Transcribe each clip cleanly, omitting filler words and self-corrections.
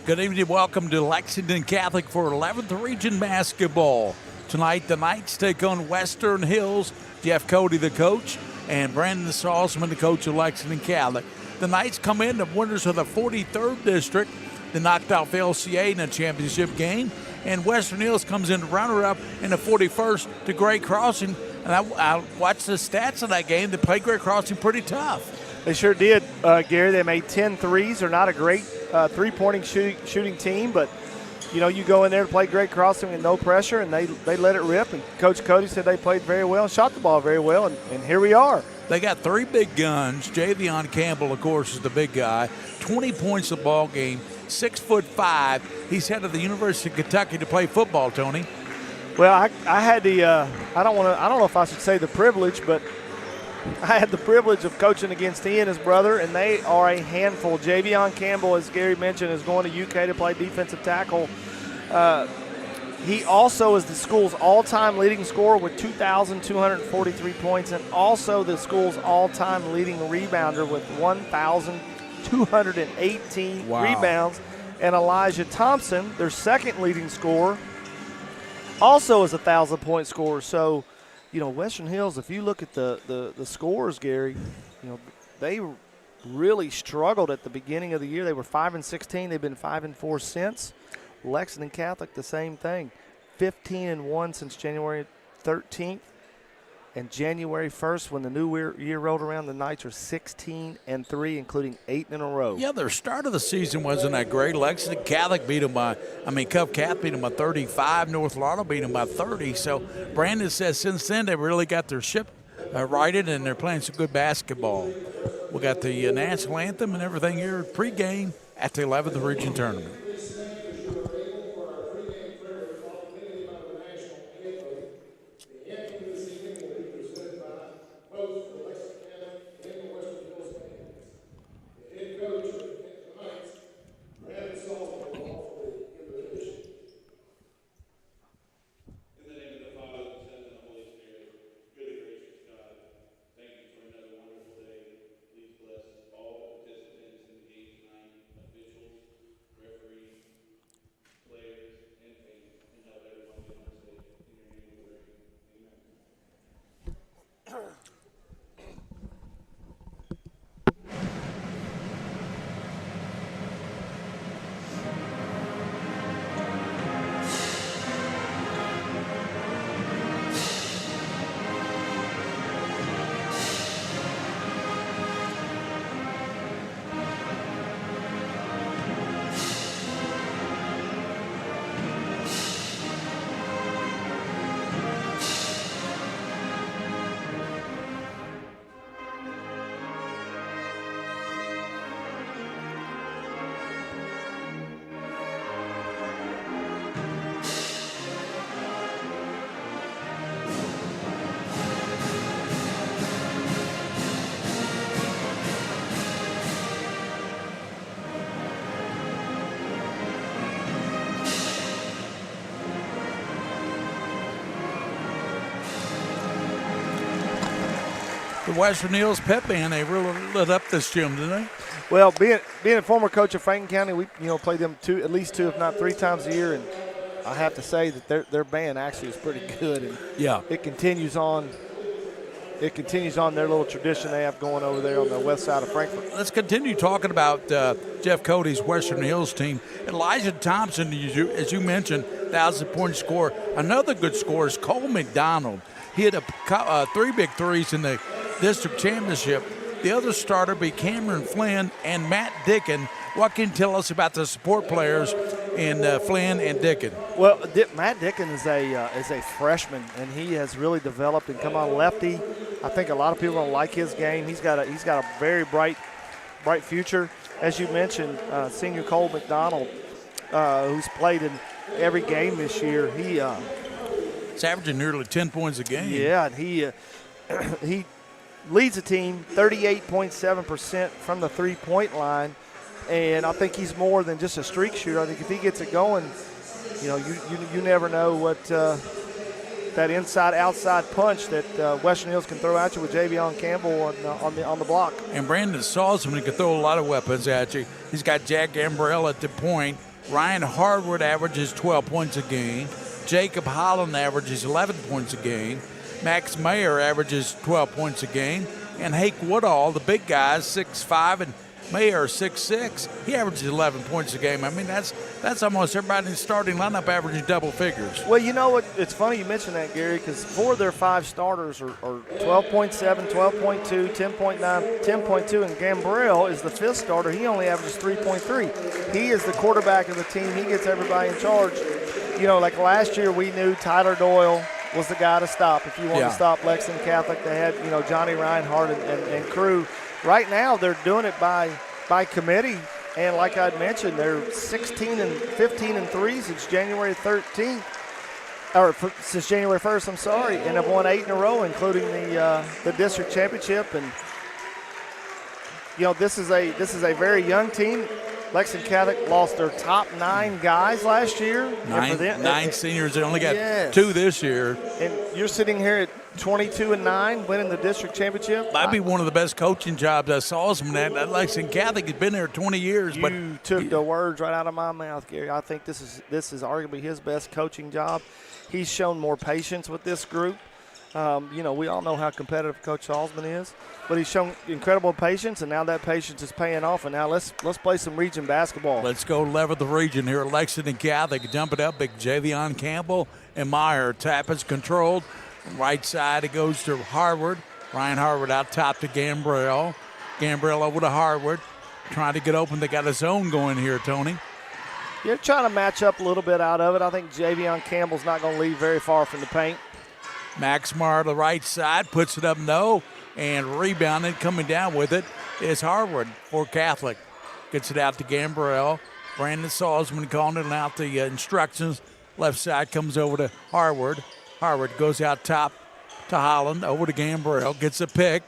Good evening. Welcome to Lexington Catholic for 11th Region Basketball. Tonight, the Knights take on Western Hills. Jeff Cody, the coach, and Brandon Salzman, the coach of Lexington Catholic. The Knights come in the winners of the 43rd District. They knocked out LCA in a championship game. And Western Hills comes in runner-up in the 41st to Great Crossing. And I watched the stats of that game. They played Great Crossing pretty tough. They sure did, Gary. They made 10 threes. They're not a great three-pointing shooting team, but, you know, you go in there to play Great Crossing with no pressure, and they let it rip. And Coach Cody said they played very well and shot the ball very well, and here we are. They got three big guns. Javion Campbell, of course, is the big guy. 20 points a ball game, 6'5". He's headed to the University of Kentucky to play football, Tony. Well, I had the I don't know if I should say the privilege, but I had the privilege of coaching against he and his brother, and they are a handful. Javion Campbell, as Gary mentioned, is going to UK to play defensive tackle. He also is the school's all-time leading scorer with 2,243 points, and also the school's all-time leading rebounder with 1,218 rebounds. And Elijah Thompson, their second leading scorer, also is a 1,000-point scorer. So, you know, Western Hills, if you look at the scores, Gary, you know, they really struggled at the beginning of the year. They were 5-16. They've been 5-4 since. Lexington Catholic, the same thing, 15-1 since January 13th. And January 1st, when the new year rolled around, the Knights are 16-3, including 8 in a row. Yeah, their start of the season wasn't that great. Lexington Catholic beat them Cove Cath beat them by 35. North Lauderdale beat them by 30. So Brandon says since then they've really got their ship righted, and they're playing some good basketball. We got the national anthem and everything here pregame at the 11th Region Tournament. The Western Hills Pep Band, they really lit up this gym, didn't they? Well, being a former coach of Franklin County, we play them at least two, if not three times a year, and I have to say that their band actually is pretty good. And yeah, it continues on. It continues on their little tradition they have going over there on the west side of Frankfort. Let's continue talking about Jeff Cody's Western Hills team. Elijah Thompson, as you mentioned, 1,000-point scorer. Another good scorer is Cole McDonald. He had three big threes in the district championship. The other starter be Cameron Flynn and Matt Dickin. What can you tell us about the support players in Flynn and Dickin? Well, Matt Dickin is a freshman, and he has really developed and come on lefty. I think a lot of people don't like his game. He's got a very bright future. As you mentioned, senior Cole McDonald, who's played in every game this year. He's averaging nearly 10 points a game. Yeah, and he leads the team 38.7% from the three-point line, and I think he's more than just a streak shooter. I think if he gets it going, you know, you never know what that inside-outside punch that Western Hills can throw at you with Javion Campbell on the block. And Brandon Salzman can throw a lot of weapons at you. He's got Jack Ambrell at the point. Ryan Harwood averages 12 points a game. Jacob Holland averages 11 points a game. Max Mayer averages 12 points a game. And Hake Woodall, the big guy, 6'5", and Mayer 6'6". He averages 11 points a game. I mean, that's almost everybody in the starting lineup averaging double figures. Well, you know what? It's funny you mention that, Gary, because 4 of their 5 starters are 12.7, 12.2, 10.9, 10.2, and Gambrell is the 5th starter. He only averages 3.3. He is the quarterback of the team. He gets everybody in charge. You know, like last year we knew Tyler Doyle was the guy to stop. If you want to stop Lex Catholic, they had, you know, Johnny Reinhardt and crew. Right now they're doing it by committee, and like I'd mentioned, they're 16 and 15 and 3 since January 13th, or since January 1st. I'm sorry, and have won 8 in a row, including the district championship. And you know, this is a very young team. Lexington Catholic lost their top 9 guys last year. Nine seniors. They only got 2 this year. And you're sitting here at 22-9, winning the district championship. Might be one of the best coaching jobs I saw. That Lexington Catholic has been there 20 years. You took the words right out of my mouth, Gary. I think this is arguably his best coaching job. He's shown more patience with this group. You know, we all know how competitive Coach Salzman is, but he's shown incredible patience, and now that patience is paying off. And now let's play some region basketball. Let's go level the region here at Lexington Catholic. Jump it up, big Javion Campbell and Meyer. Tap is controlled. Right side, it goes to Harwood. Ryan Harwood out top to Gambrell. Gambrell over to Harwood. Trying to get open. They got a zone going here, Tony. You're trying to match up a little bit out of it. I think Javion Campbell's not going to leave very far from the paint. Max Meyer to the right side, puts it up no, and rebounding, coming down with it is Harwood for Catholic. Gets it out to Gambrell. Brandon Salzman calling it out the instructions. Left side comes over to Harwood. Harwood goes out top to Holland, over to Gambrell, gets a pick,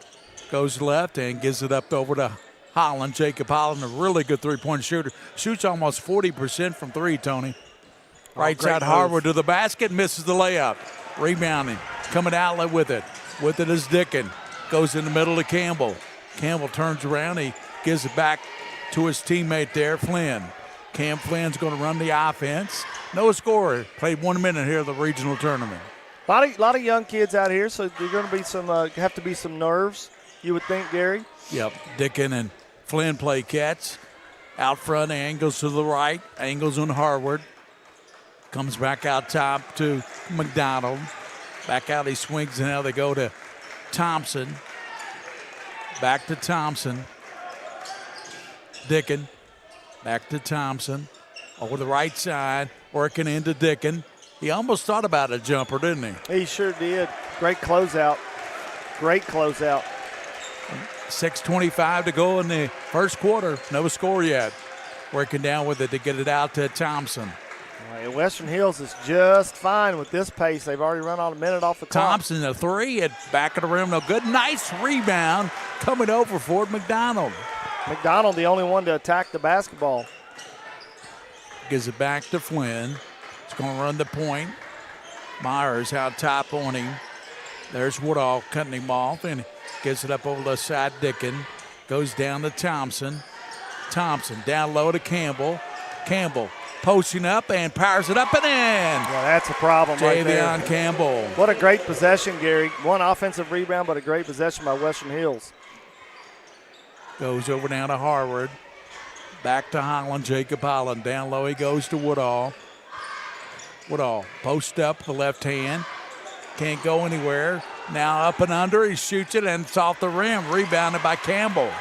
goes left and gives it up over to Holland. Jacob Holland, a really good three-point shooter. Shoots almost 40% from 3, Tony. Right side, Harwood to the basket, misses the layup. Rebounding, coming outlet with it. With it is Dickin. Goes in the middle to Campbell. Campbell turns around. He gives it back to his teammate there, Flynn. Cam Flynn's going to run the offense. No scorer. Played 1 minute here in the regional tournament. A lot of young kids out here, so there's going to be have to be some nerves, you would think, Gary. Yep. Dickin and Flynn play catch. Out front, angles to the right. Angles on Harwood. Comes back out top to McDonald. Back out he swings, and now they go to Thompson. Back to Thompson. Dickin. Back to Thompson. Over the right side, working into Dickin. He almost thought about a jumper, didn't he? He sure did. Great closeout. Great closeout. 6:25 to go in the first quarter. No score yet. Working down with it to get it out to Thompson. Right, Western Hills is just fine with this pace. They've already run on a minute off the clock. Thompson, a 3 at back of the rim. No good. Nice rebound coming over for McDonald. McDonald, the only one to attack the basketball. Gives it back to Flynn. He's going to run the point. Myers out top on him. There's Woodall cutting him off, and gives it up over the side. Dickin goes down to Thompson. Thompson down low to Campbell. Campbell posting up and powers it up and in. Yeah, that's a problem right there. Javion Campbell. What a great possession, Gary. One offensive rebound, but a great possession by Western Hills. Goes over down to Harwood. Back to Holland. Jacob Holland. Down low he goes to Woodall. Woodall post up the left hand. Can't go anywhere. Now up and under. He shoots it and it's off the rim. Rebounded by Campbell.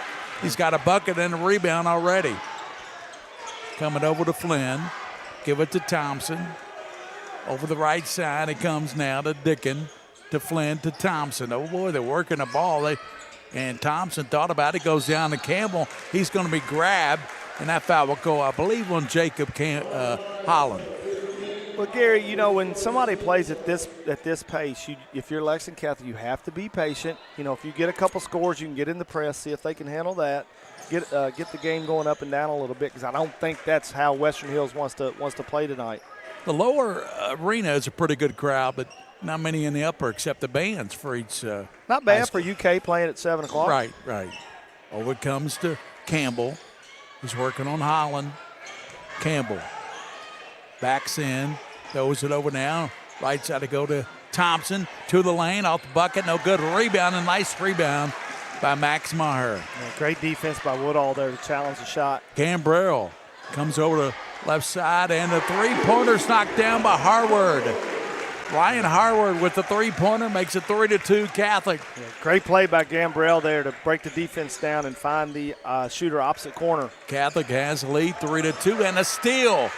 He's got a bucket and a rebound already. Coming over to Flynn. Give it to Thompson. Over the right side it comes now to Dickin. To Flynn to Thompson. Oh boy, they're working the ball. And Thompson thought about it. Goes down to Campbell. He's going to be grabbed. And that foul will go, I believe, on Jacob Holland. Well, Gary, you know, when somebody plays at this pace, if you're Lexington Catholic, you have to be patient. You know, if you get a couple scores, you can get in the press, see if they can handle that, get the game going up and down a little bit, because I don't think that's how Western Hills wants to play tonight. The lower arena is a pretty good crowd, but not many in the upper except the bands for each. Not bad for UK playing at 7 o'clock. Right. Over it comes to Campbell. He's working on Holland. Campbell Backs in, throws it over now. Right side to go to Thompson, to the lane, off the bucket, no good. Rebound, a nice rebound by Max Maher. Yeah, great defense by Woodall there to challenge the shot. Gambrell comes over to left side, and the three-pointer's knocked down by Harward. Ryan Harward with the three-pointer makes it 3-2 Catholic. Yeah, great play by Gambrell there to break the defense down and find the shooter opposite corner. Catholic has the lead 3-2, and a steal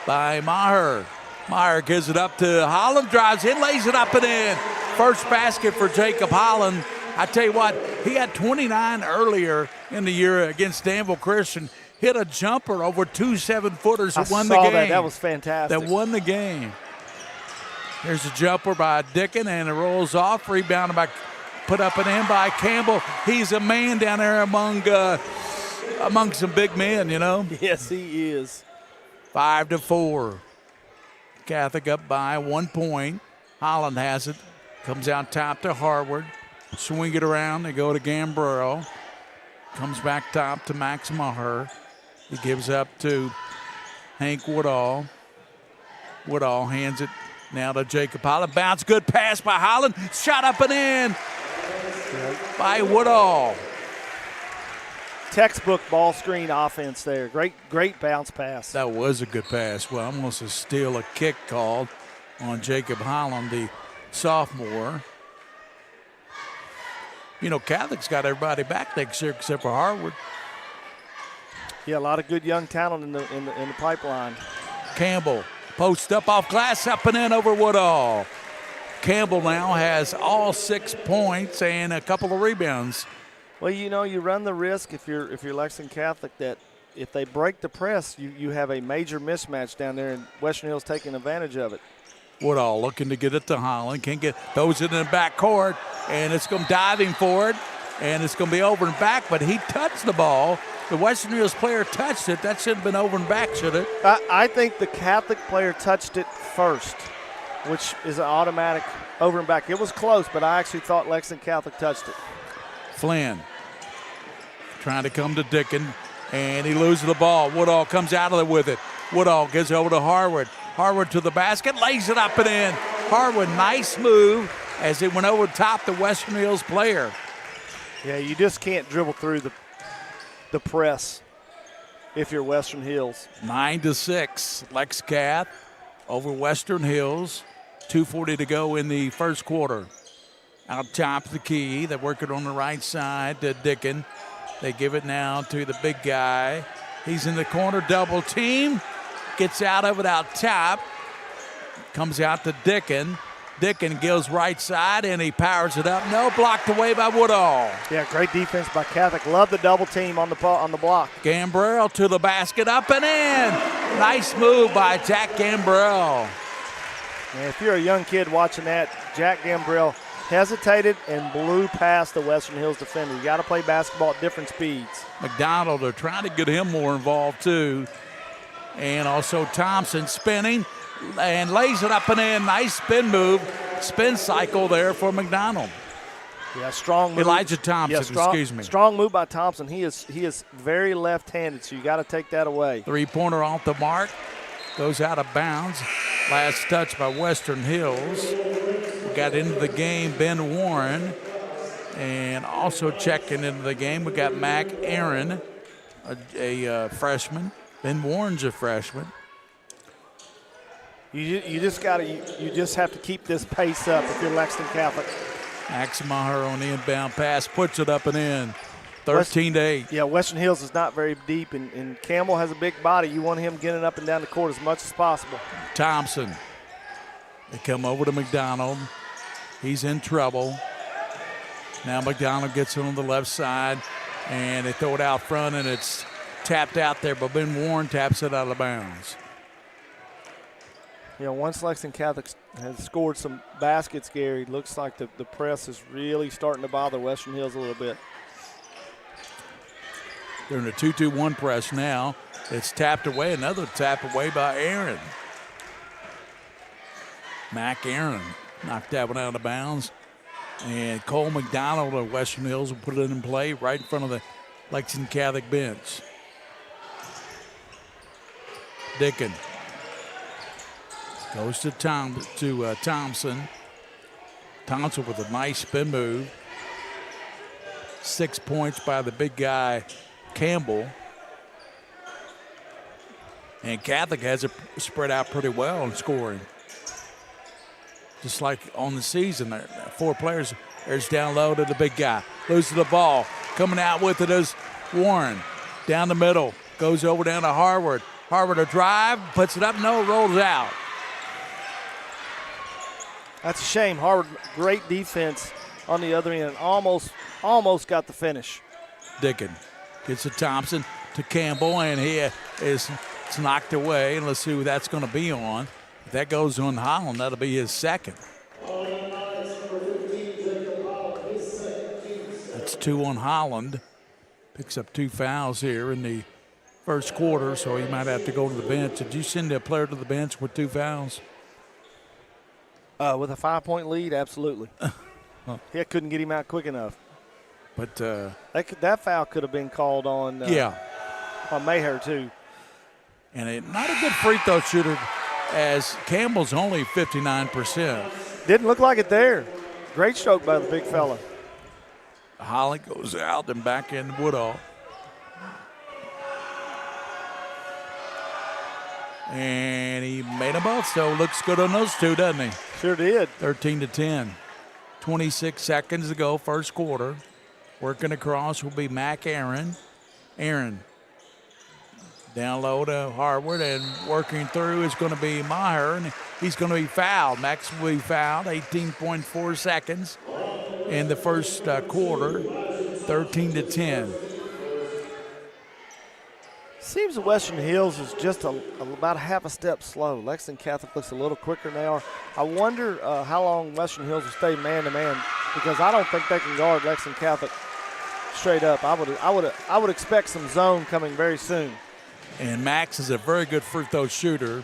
by Maher. Maher gives it up to Holland, drives in, lays it up and in. First basket for Jacob Holland. I tell you what, he had 29 earlier in the year against Danville Christian. Hit a jumper over 2 7-footers that won the game. That was fantastic. That won the game. Here's a jumper by Dickin, and it rolls off. Rebounded by, put up and in by Campbell. He's a man down there among some big men, you know. Yes, he is. 5-4. Catholic up by 1 point. Holland has it. Comes out top to Harward. Swing it around. They go to Gambrell. Comes back top to Max Maher. He gives up to Hank Woodall. Woodall hands it now to Jacob Holland. Bounce, good pass by Holland. Shot up and in by Woodall. Textbook ball screen offense there. Great bounce pass. That was a good pass. Well, almost a steal, a kick called on Jacob Holland, the sophomore. You know, Catholic's got everybody back next year except for Harward. Yeah, a lot of good young talent in the pipeline. Campbell post up off glass, up and in over Woodall. Campbell now has all 6 points and a couple of rebounds. Well, you know, you run the risk if you're Lexington Catholic that if they break the press, you have a major mismatch down there, and Western Hill's taking advantage of it. Woodall looking to get it to Holland. Can't get, throws it in the backcourt, and it's going to diving for it, and it's going to be over and back, but he touched the ball. The Western Hills player touched it. That shouldn't have been over and back, should it? I think the Catholic player touched it first, which is an automatic over and back. It was close, but I actually thought Lexington Catholic touched it. Flynn trying to come to Dickin, and he loses the ball. Woodall comes out of it with it. Woodall gets over to Harward. Harward to the basket, lays it up and in. Harward, nice move as it went over top the Western Hills player. Yeah, you just can't dribble through the press if you're Western Hills. 9-6, Lex Cath over Western Hills. 2:40 to go in the first quarter. Out top of the key, they're working on the right side to Dickin. They give it now to the big guy. He's in the corner, double team. Gets out of it out top. Comes out to Dickin. Dickin goes right side, and he powers it up. No, blocked away by Woodall. Yeah, great defense by Catholic. Love the double team on the block. Gambrell to the basket, up and in. Nice move by Jack Gambrell. And if you're a young kid watching that, Jack Gambrell hesitated and blew past the Western Hills defender. You got to play basketball at different speeds. McDonald, they're trying to get him more involved too. And also Thompson spinning and lays it up and in. Nice spin move, spin cycle there for McDonald. Yeah, strong move. Elijah Thompson, excuse me. Strong move by Thompson. He is very left-handed, so you got to take that away. Three-pointer off the mark. Goes out of bounds. Last touch by Western Hills. We got into the game Ben Warren. And also checking into the game, we got Mac Aaron, a freshman. Ben Warren's a freshman. You just have to keep this pace up if you're Lexington Catholic. Max Maher on the inbound pass, puts it up and in. 13-8. Yeah, Western Hills is not very deep, and Campbell has a big body. You want him getting up and down the court as much as possible. Thompson. They come over to McDonald. He's in trouble. Now McDonald gets it on the left side, and they throw it out front, and it's tapped out there, but Ben Warren taps it out of bounds. You know, once Lexington Catholic has scored some baskets, Gary, looks like the press is really starting to bother Western Hills a little bit. They're in a 2-2-1 press now. It's tapped away. Another tap away by Aaron. Mac Aaron knocked that one out of bounds. And Cole McDonald of Western Hills will put it in play right in front of the Lexington Catholic bench. Dickin Goes to Thompson. Thompson with a nice spin move. 6 points by the big guy, Campbell. And Catholic has it spread out pretty well in scoring. Just like on the season, 4 players. There's down low to the big guy. Loses the ball. Coming out with it is Warren. Down the middle. Goes over down to Harvard. Harvard a drive. Puts it up. No, rolls out. That's a shame. Harvard, great defense on the other end. Almost got the finish. Dickin gets to Thompson to Campbell, and he is knocked away. And let's see who that's going to be on. If that goes on Holland, that'll be his second. That's 2 on Holland. Picks up 2 fouls here in the first quarter, so he might have to go to the bench. Did you send a player to the bench with 2 fouls? With a 5-point lead, absolutely. He couldn't get him out quick enough. But that foul could have been called on Maher too. And not a good free throw shooter, as Campbell's only 59%. Didn't look like it there. Great stroke by the big fella. Holland goes out and back in Woodall. And he made them both, so looks good on those 2, doesn't he? Sure did. 13-10. 26 seconds to go, first quarter. Working across will be Mac Aaron. Aaron down low to Harvard, and working through is going to be Maher, and he's going to be fouled. Max will be fouled. 18.4 seconds in the first quarter. 13-10. Seems that Western Hills is just about a half a step slow. Lexington Catholic looks a little quicker now. I wonder how long Western Hills will stay man-to-man, because I don't think they can guard Lexington Catholic straight up. I would expect some zone coming very soon. And Max is a very good free throw shooter,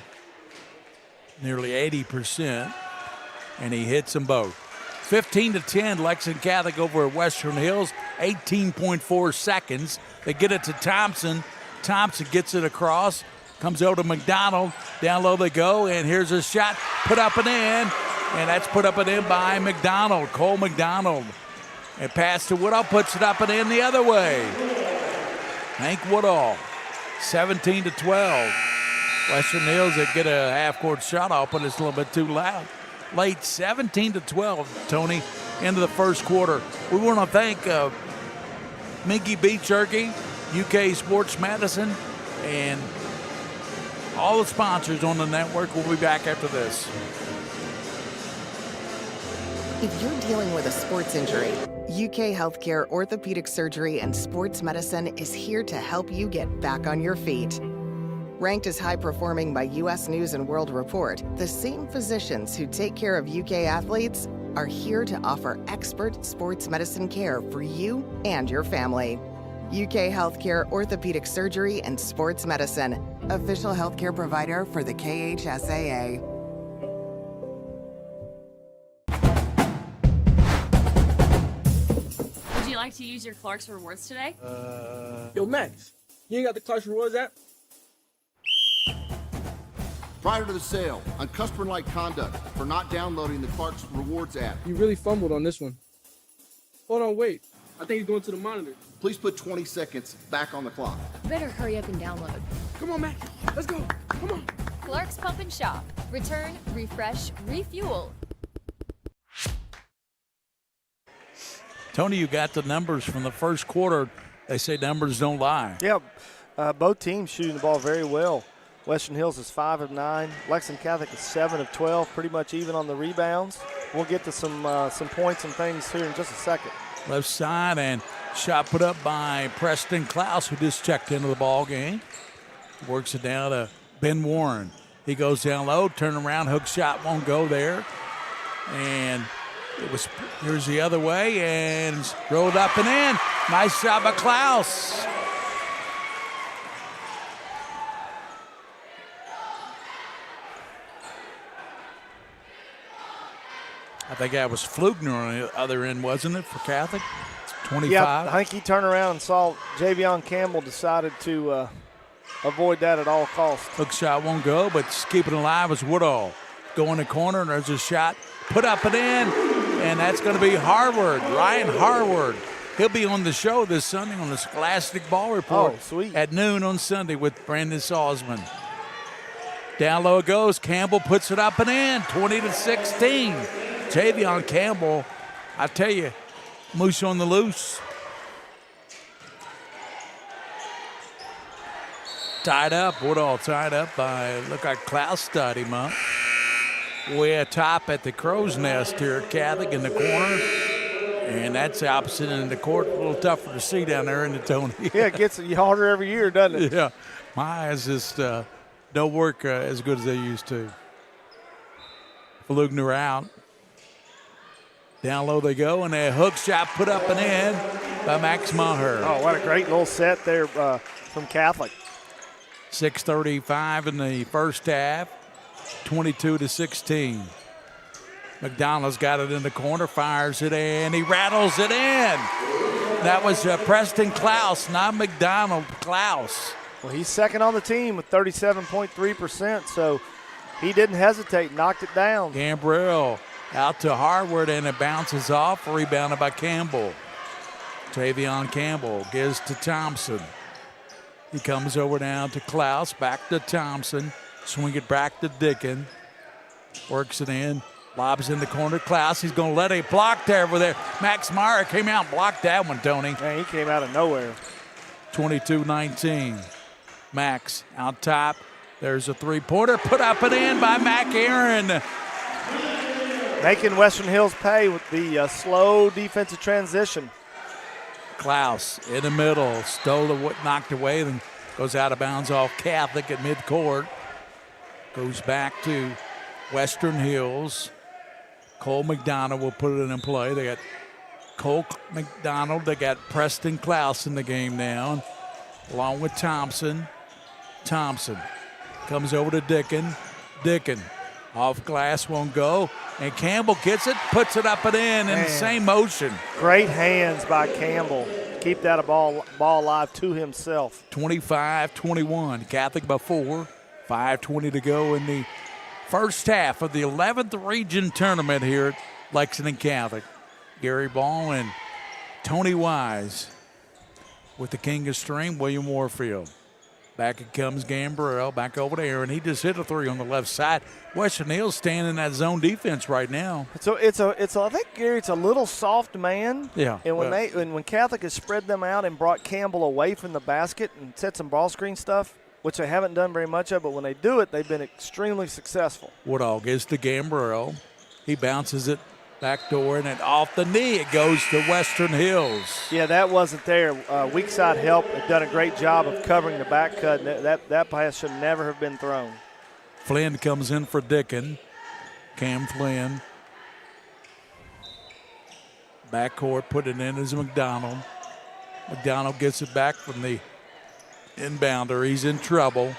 nearly 80%, and he hits them both. 15-10, Lexington Catholic over at Western Hills. 18.4 seconds. They get it to Thompson. Thompson gets it across, comes over to McDonald. Down low they go, and here's a shot put up and in, and that's put up and in by McDonald, Cole McDonald. And pass to Woodall, puts it up and in the other way. Hank Woodall, 17-12. Western Hills, they get a half-court shot off, but it's a little bit too loud. Late 17-12, Tony, into the first quarter. We want to thank Minky Beef Jerky, UK Sports Medicine, and all the sponsors on the network. We'll be back after this. If you're dealing with a sports injury, UK Healthcare Orthopedic Surgery and Sports Medicine is here to help you get back on your feet. Ranked as high performing by US News and World Report, the same physicians who take care of UK athletes are here to offer expert sports medicine care for you and your family. UK Healthcare Orthopedic Surgery and Sports Medicine, official healthcare provider for the KHSAA. Would you like to use your Clark's Rewards today? Yo, Max, you ain't got the Clark's Rewards app? Prior to the sale, on customer-like conduct for not downloading the Clark's Rewards app. You really fumbled on this one. Hold on, wait. I think he's going to the monitor. Please put 20 seconds back on the clock. Better hurry up and download. Come on, Max. Let's go. Come on. Clark's Pump and Shop. Return, refresh, refuel. Tony, you got the numbers from the first quarter. They say numbers don't lie. Yeah, both teams shooting the ball very well. Western Hills is 5 of 9. Lexington Catholic is 7 of 12, pretty much even on the rebounds. We'll get to some points and things here in just a second. Left side, and shot put up by Preston Klaus, who just checked into the ball game. Works it down to Ben Warren. He goes down low, turn around, hook shot won't go there. And here's the other way, and it's rolled up and in. Nice shot by Klaus. I think that was Flugner on the other end, wasn't it, for Catholic? 25. Yeah, I think he turned around and saw Javion Campbell decided to avoid that at all costs. Hook shot won't go, but keeping it alive is Woodall. Go in the corner, and there's a shot. Put up and in, and that's going to be Harward, Ryan Harward. He'll be on the show this Sunday on the Scholastic Ball Report at noon on Sunday with Brandon Salzman. Down low it goes. Campbell puts it up and in, 20-16. Javion Campbell, I tell you, moose on the loose. Tied up. Woodall tied up by, look like Klaus tied him up. Way atop at the crow's nest here at Catholic in the corner. And that's opposite end of the court. A little tougher to see down there in the Tony. Yeah, it gets harder every year, doesn't it? Yeah. My eyes just don't work as good as they used to. Flugner out. Down low they go, and a hook shot put up and in by Max Maher. Oh, what a great little set there from Catholic. 6:35 in the first half, 22-16. McDonald's got it in the corner, fires it in, he rattles it in. That was Preston Klaus, not McDonald, Klaus. Well, he's second on the team with 37.3%, so he didn't hesitate, knocked it down. Gambrell out to Harward, and it bounces off, rebounded by Campbell. Tavion Campbell gives to Thompson. He comes over down to Klaus, back to Thompson, swing it back to Dickin, works it in. Lobs in the corner. Klaus, he's going to let it block there over there. Max Meyer came out and blocked that one, Tony. Man, he came out of nowhere. 22-19. Max out top. There's a three-pointer put up and in by Mac Aaron. Making Western Hills pay with the slow defensive transition. Klaus in the middle. Stole it, knocked away, then goes out of bounds off Catholic at midcourt. Goes back to Western Hills. Cole McDonald will put it in play. They got Cole McDonald. They got Preston Klaus in the game now, along with Thompson. Thompson comes over to Dickin. Dickin off glass, won't go. And Campbell gets it, puts it up and in the same motion. Great hands by Campbell. Keep that ball alive to himself. 25-21. Catholic by 4. 5:20 to go in the first half of the 11th region tournament here at Lexington Catholic. Gary Ball and Tony Wise with the king of string, William Warfield. Back it comes Gambrell, back over to Aaron. He just hit a three on the left side. Western Hills staying in that zone defense right now. So it's I think, Gary, it's a little soft man. Yeah. And when Catholic has spread them out and brought Campbell away from the basket and set some ball screen stuff, which they haven't done very much of, but when they do it, they've been extremely successful. Woodall gives to Gambrell. He bounces it back door, and then off the knee it goes to Western Hills. Yeah, that wasn't there. Weak side help had done a great job of covering the back cut. That pass should never have been thrown. Flynn comes in for Dickin. Cam Flynn. Backcourt, put it in as McDonald. McDonald gets it back from the inbounder. He's in trouble.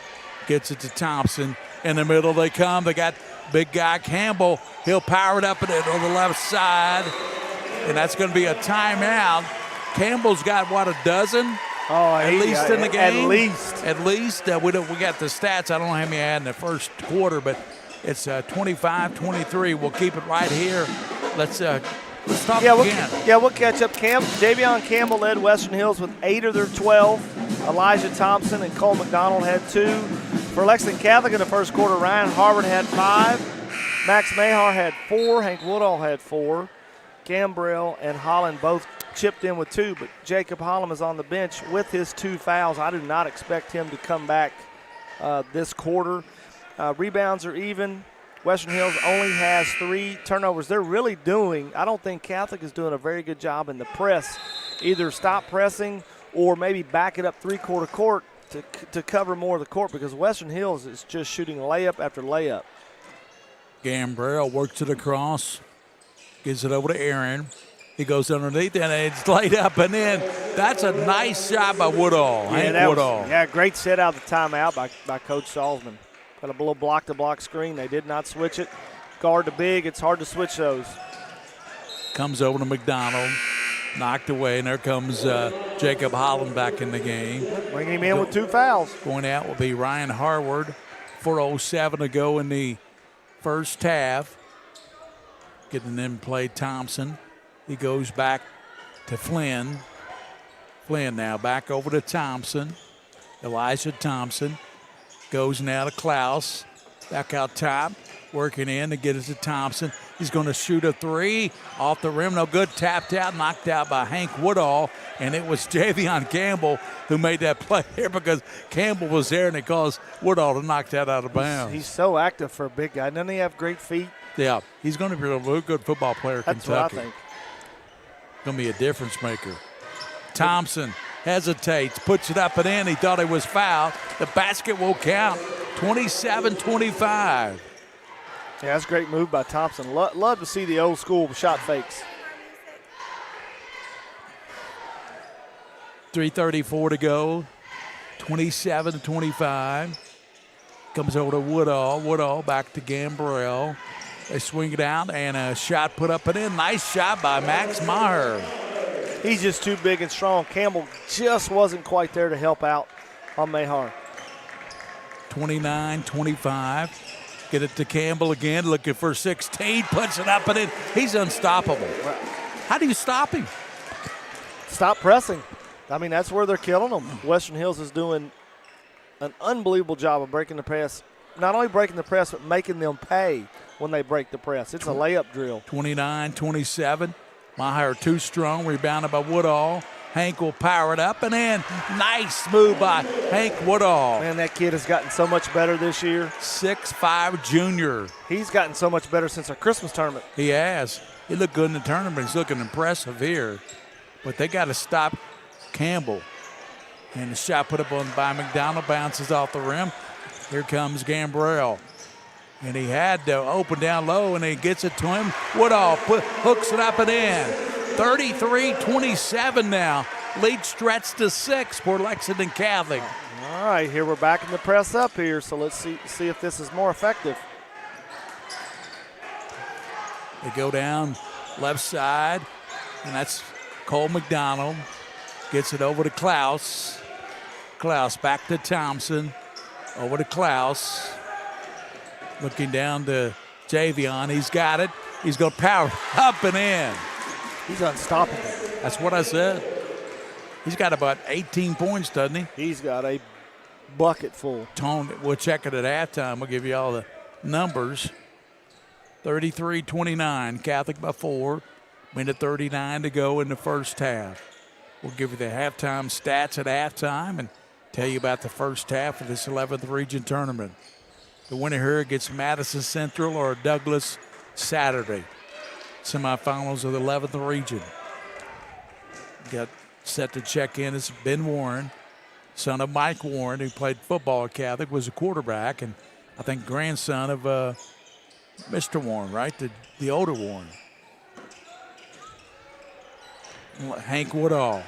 Gets it to Thompson. In the middle they come. They got big guy Campbell. He'll power it up on the left side. And that's going to be a timeout. Campbell's got, what, a dozen? At least in the game? At least. We got the stats. I don't know how many I had in the first quarter, but it's 25-23. We'll keep it right here. Let's talk again. We'll catch up. Javion Campbell led Western Hills with 8 of their 12. Elijah Thompson and Cole McDonald had 2. For Lexington Catholic in the first quarter, Ryan Harvard had 5. Max Mahar had 4. Hank Woodall had 4. Gambrell and Holland both chipped in with 2, but Jacob Holland is on the bench with his 2 fouls. I do not expect him to come back this quarter. Rebounds are even. Western Hills only has 3 turnovers. They're really I don't think Catholic is doing a very good job in the press. Either stop pressing or maybe back it up 3/4 court to cover more of the court, because Western Hills is just shooting layup after layup. Gambrell works it across, gives it over to Aaron. He goes underneath and it's laid up and in. That's a nice shot by Woodall. Woodall. Great set out of the timeout by Coach Salzman. Got a little block-to-block screen. They did not switch it. Guard to big. It's hard to switch those. Comes over to McDonald. Knocked away, and there comes Jacob Holland back in the game. Bring him in with 2 fouls. Going out will be Ryan Harward. 4:07 to go in the first half. Getting in play, Thompson. He goes back to Flynn. Flynn now back over to Thompson. Elijah Thompson goes now to Klaus. Back out top, working in to get it to Thompson. He's going to shoot a three off the rim. No good. Tapped out, knocked out by Hank Woodall. And it was Javion Campbell who made that play here because Campbell was there and it caused Woodall to knock that out of bounds. He's so active for a big guy. Doesn't he have great feet? Yeah, he's going to be a real good football player at That's Kentucky. what I think. Going to be a difference maker. Thompson hesitates, puts it up and in. He thought it was fouled. The basket will count. 27-25. Yeah, that's a great move by Thompson. Love to see the old school shot fakes. 3:34 to go. 27-25. Comes over to Woodall. Woodall back to Gambrell. They swing it out and a shot put up and in. Nice shot by Max Maher. He's just too big and strong. Campbell just wasn't quite there to help out on Mahar. 29-25. Get it to Campbell again, looking for 16. Puts it up and in. He's unstoppable. How do you stop him? Stop pressing. I mean, that's where they're killing them. Western Hills is doing an unbelievable job of breaking the press. Not only breaking the press, but making them pay when they break the press. It's a layup drill. 29-27. Maher too strong, rebounded by Woodall. Hank will power it up and in. Nice move by Hank Woodall. Man, that kid has gotten so much better this year. 6'5" junior. He's gotten so much better since our Christmas tournament. He has. He looked good in the tournament. He's looking impressive here. But they got to stop Campbell. And the shot put up on by McDonald bounces off the rim. Here comes Gambrell. And he had to open down low, and he gets it to him. Woodall hooks it up and in. 33-27 now. Lead stretched to 6 for Lexington Catholic. All right, here we're back in the press up here, so let's see if this is more effective. They go down left side, and that's Cole McDonald. Gets it over to Klaus. Klaus back to Thompson. Over to Klaus. Looking down to Javion. He's got it. He's going to power up and in. He's unstoppable. That's what I said. He's got about 18 points, doesn't he? He's got a bucket full. Tone, we'll check it at halftime. We'll give you all the numbers. 33-29, Catholic by 4. Minute 39 to go in the first half. We'll give you the halftime stats at halftime and tell you about the first half of this 11th region tournament. The winner here gets Madison Central or Douglas Saturday. Semifinals of the 11th region. Got set to check in is Ben Warren, son of Mike Warren, who played football at Catholic, was a quarterback, and I think grandson of Mr. Warren, right? The older Warren. Hank Woodall.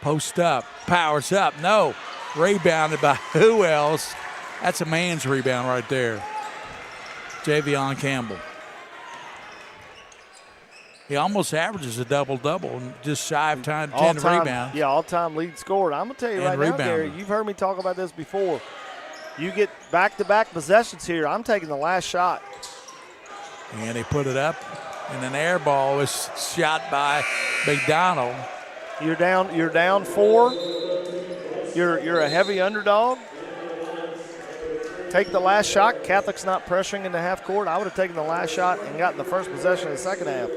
Post up, powers up, no. Rebounded by who else? That's a man's rebound right there. Javion Campbell. He almost averages a double-double, just shy of 10 rebounds. Yeah, all-time lead scorer. I'm going to tell you right now, Gary, you've heard me talk about this before. You get back-to-back possessions here. I'm taking the last shot. And he put it up, and an air ball was shot by McDonald. You're down 4. You're a heavy underdog. Take the last shot. Catholic's not pressuring in the half court. I would have taken the last shot and gotten the first possession in the second half.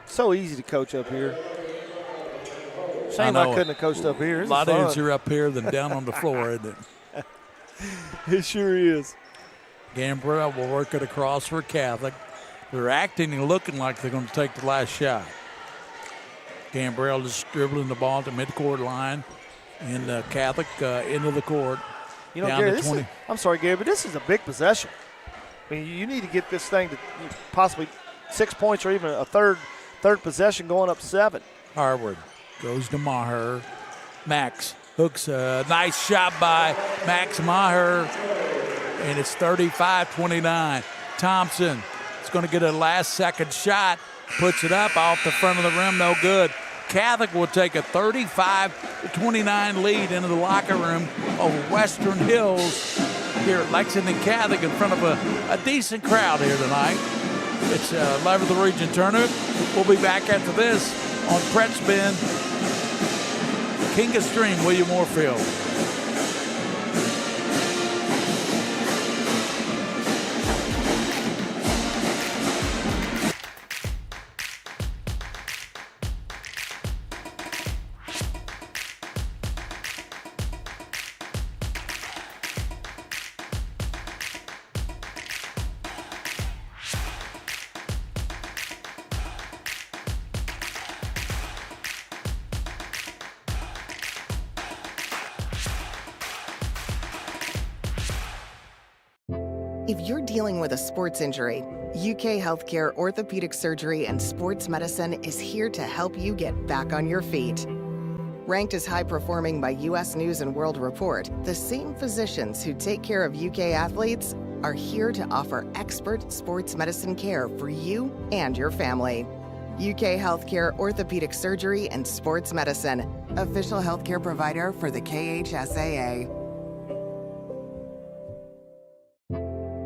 So easy to coach up here. Shame I couldn't have coached up here. A lot easier up here than down on the floor, isn't it? It sure is. Gambrell will work it across for Catholic. They're acting and looking like they're going to take the last shot. Gambrell just dribbling the ball to midcourt line, and Catholic into the court. You know, Gary, I'm sorry, Gary, but this is a big possession. I mean, you need to get this thing to possibly 6 points or even a third possession going up 7. Harvard goes to Maher. Max hooks a nice shot by Max Maher, and it's 35-29. Thompson is going to get a last-second shot, puts it up off the front of the rim, no good. Catholic will take a 35-29 lead into the locker room over Western Hills here at Lexington Catholic in front of a decent crowd here tonight. It's 11th Region Tournament. We'll be back after this on Pretz Bend, King of Stream, William Moorfield. If you're dealing with a sports injury, UK Healthcare Orthopedic Surgery and Sports Medicine is here to help you get back on your feet. Ranked as high performing by US News and World Report, the same physicians who take care of UK athletes are here to offer expert sports medicine care for you and your family. UK Healthcare Orthopedic Surgery and Sports Medicine, official healthcare provider for the KHSAA.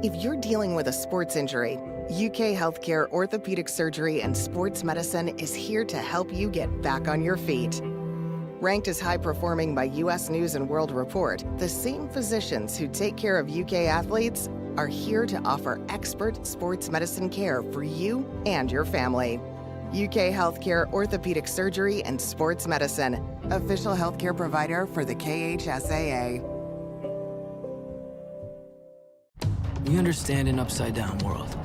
If you're dealing with a sports injury, UK Healthcare Orthopedic Surgery and Sports Medicine is here to help you get back on your feet. Ranked as high performing by US News and World Report, the same physicians who take care of UK athletes are here to offer expert sports medicine care for you and your family. UK Healthcare Orthopedic Surgery and Sports Medicine, official healthcare provider for the KHSAA. We understand an upside-down world,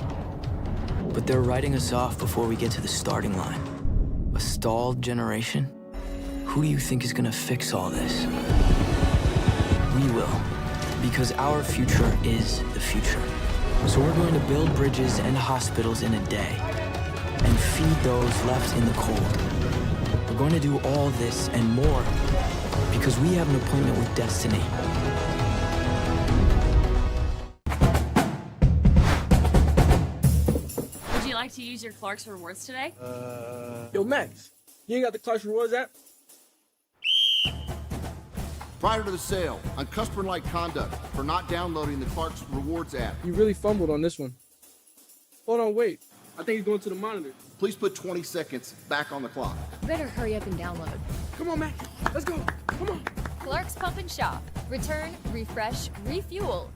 but they're writing us off before we get to the starting line. A stalled generation? Who do you think is gonna fix all this? We will, because our future is the future. So we're going to build bridges and hospitals in a day, and feed those left in the cold. We're going to do all this and more, because we have an appointment with destiny. Like to use your Clark's rewards today? Yo, Max, you ain't got the Clark's Rewards app? Prior to the sale, uncustomer-like conduct for not downloading the Clark's Rewards app. You really fumbled on this one. Hold on, wait. I think he's going to the monitor. Please put 20 seconds back on the clock. Better hurry up and download. Come on, Max. Let's go. Come on. Clark's Pump and Shop. Return, refresh, refuel.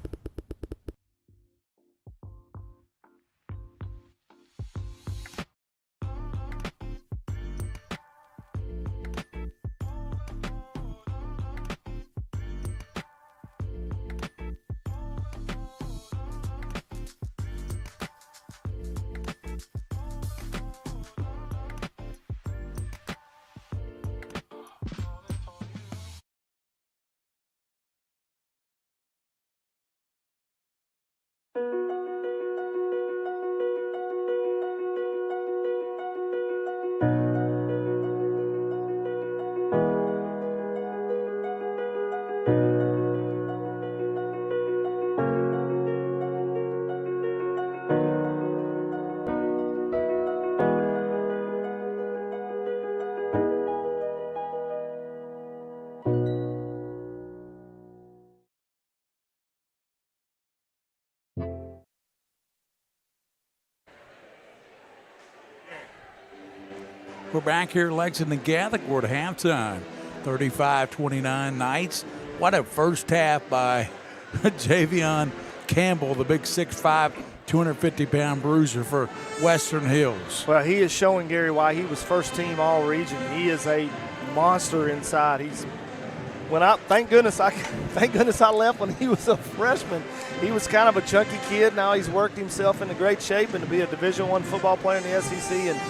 We're back here at Lexington Catholic. We're at halftime. 35-29 Knights. What a first half by Javion Campbell, the big 6'5", 250-pound bruiser for Western Hills. Well, he is showing, Gary, why he was first team all region. He is a monster inside. Thank goodness I left when he was a freshman. He was kind of a chunky kid. Now he's worked himself into great shape and to be a Division I football player in the SEC, and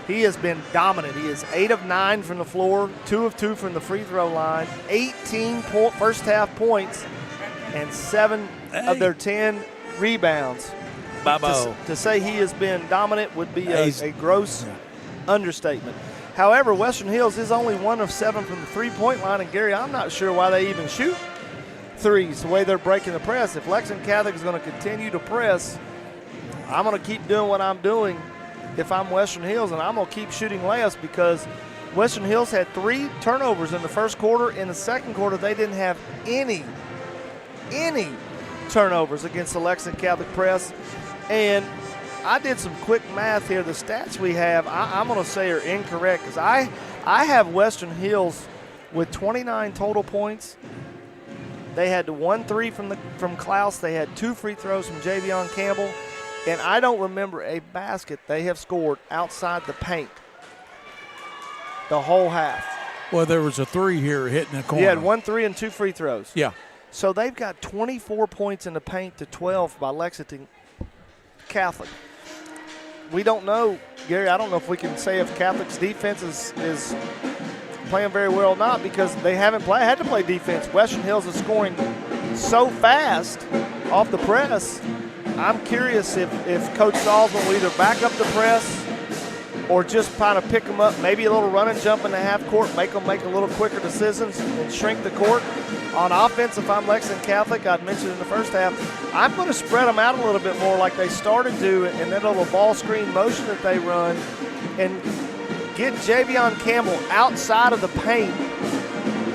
he has been dominant. He is 8 of 9 from the floor, 2 of 2 from the free throw line, 18 first half points, and 7 of their 10 rebounds. To say he has been dominant would be a gross understatement. However, Western Hills is only 1 of 7 from the three-point line, and Gary, I'm not sure why they even shoot threes the way they're breaking the press. If Lexington Catholic is going to continue to press, I'm going to keep doing what I'm doing if I'm Western Hills, and I'm going to keep shooting layups because Western Hills had 3 turnovers in the first quarter. In the second quarter, they didn't have any turnovers against the Lexington Catholic press. And I did some quick math here. The stats we have, I'm going to say are incorrect because I have Western Hills with 29 total points. They had 1 3 from Klaus. They had 2 free throws from Javion Campbell. And I don't remember a basket they have scored outside the paint the whole half. Well, there was a 3 here hitting the corner. He had 1 3 and 2 free throws. Yeah. So they've got 24 points in the paint to 12 by Lexington Catholic. We don't know, Gary, I don't know if we can say if Catholic's defense is playing very well or not because they haven't had to play defense. Western Hills is scoring so fast off the press. I'm curious if Coach Salzman will either back up the press or just kind of pick them up, maybe a little run and jump in the half court, make them make a little quicker decisions and shrink the court. On offense, if I'm Lexington Catholic, I'd mentioned in the first half, I'm going to spread them out a little bit more like they started to in that little ball screen motion that they run and get Javion Campbell outside of the paint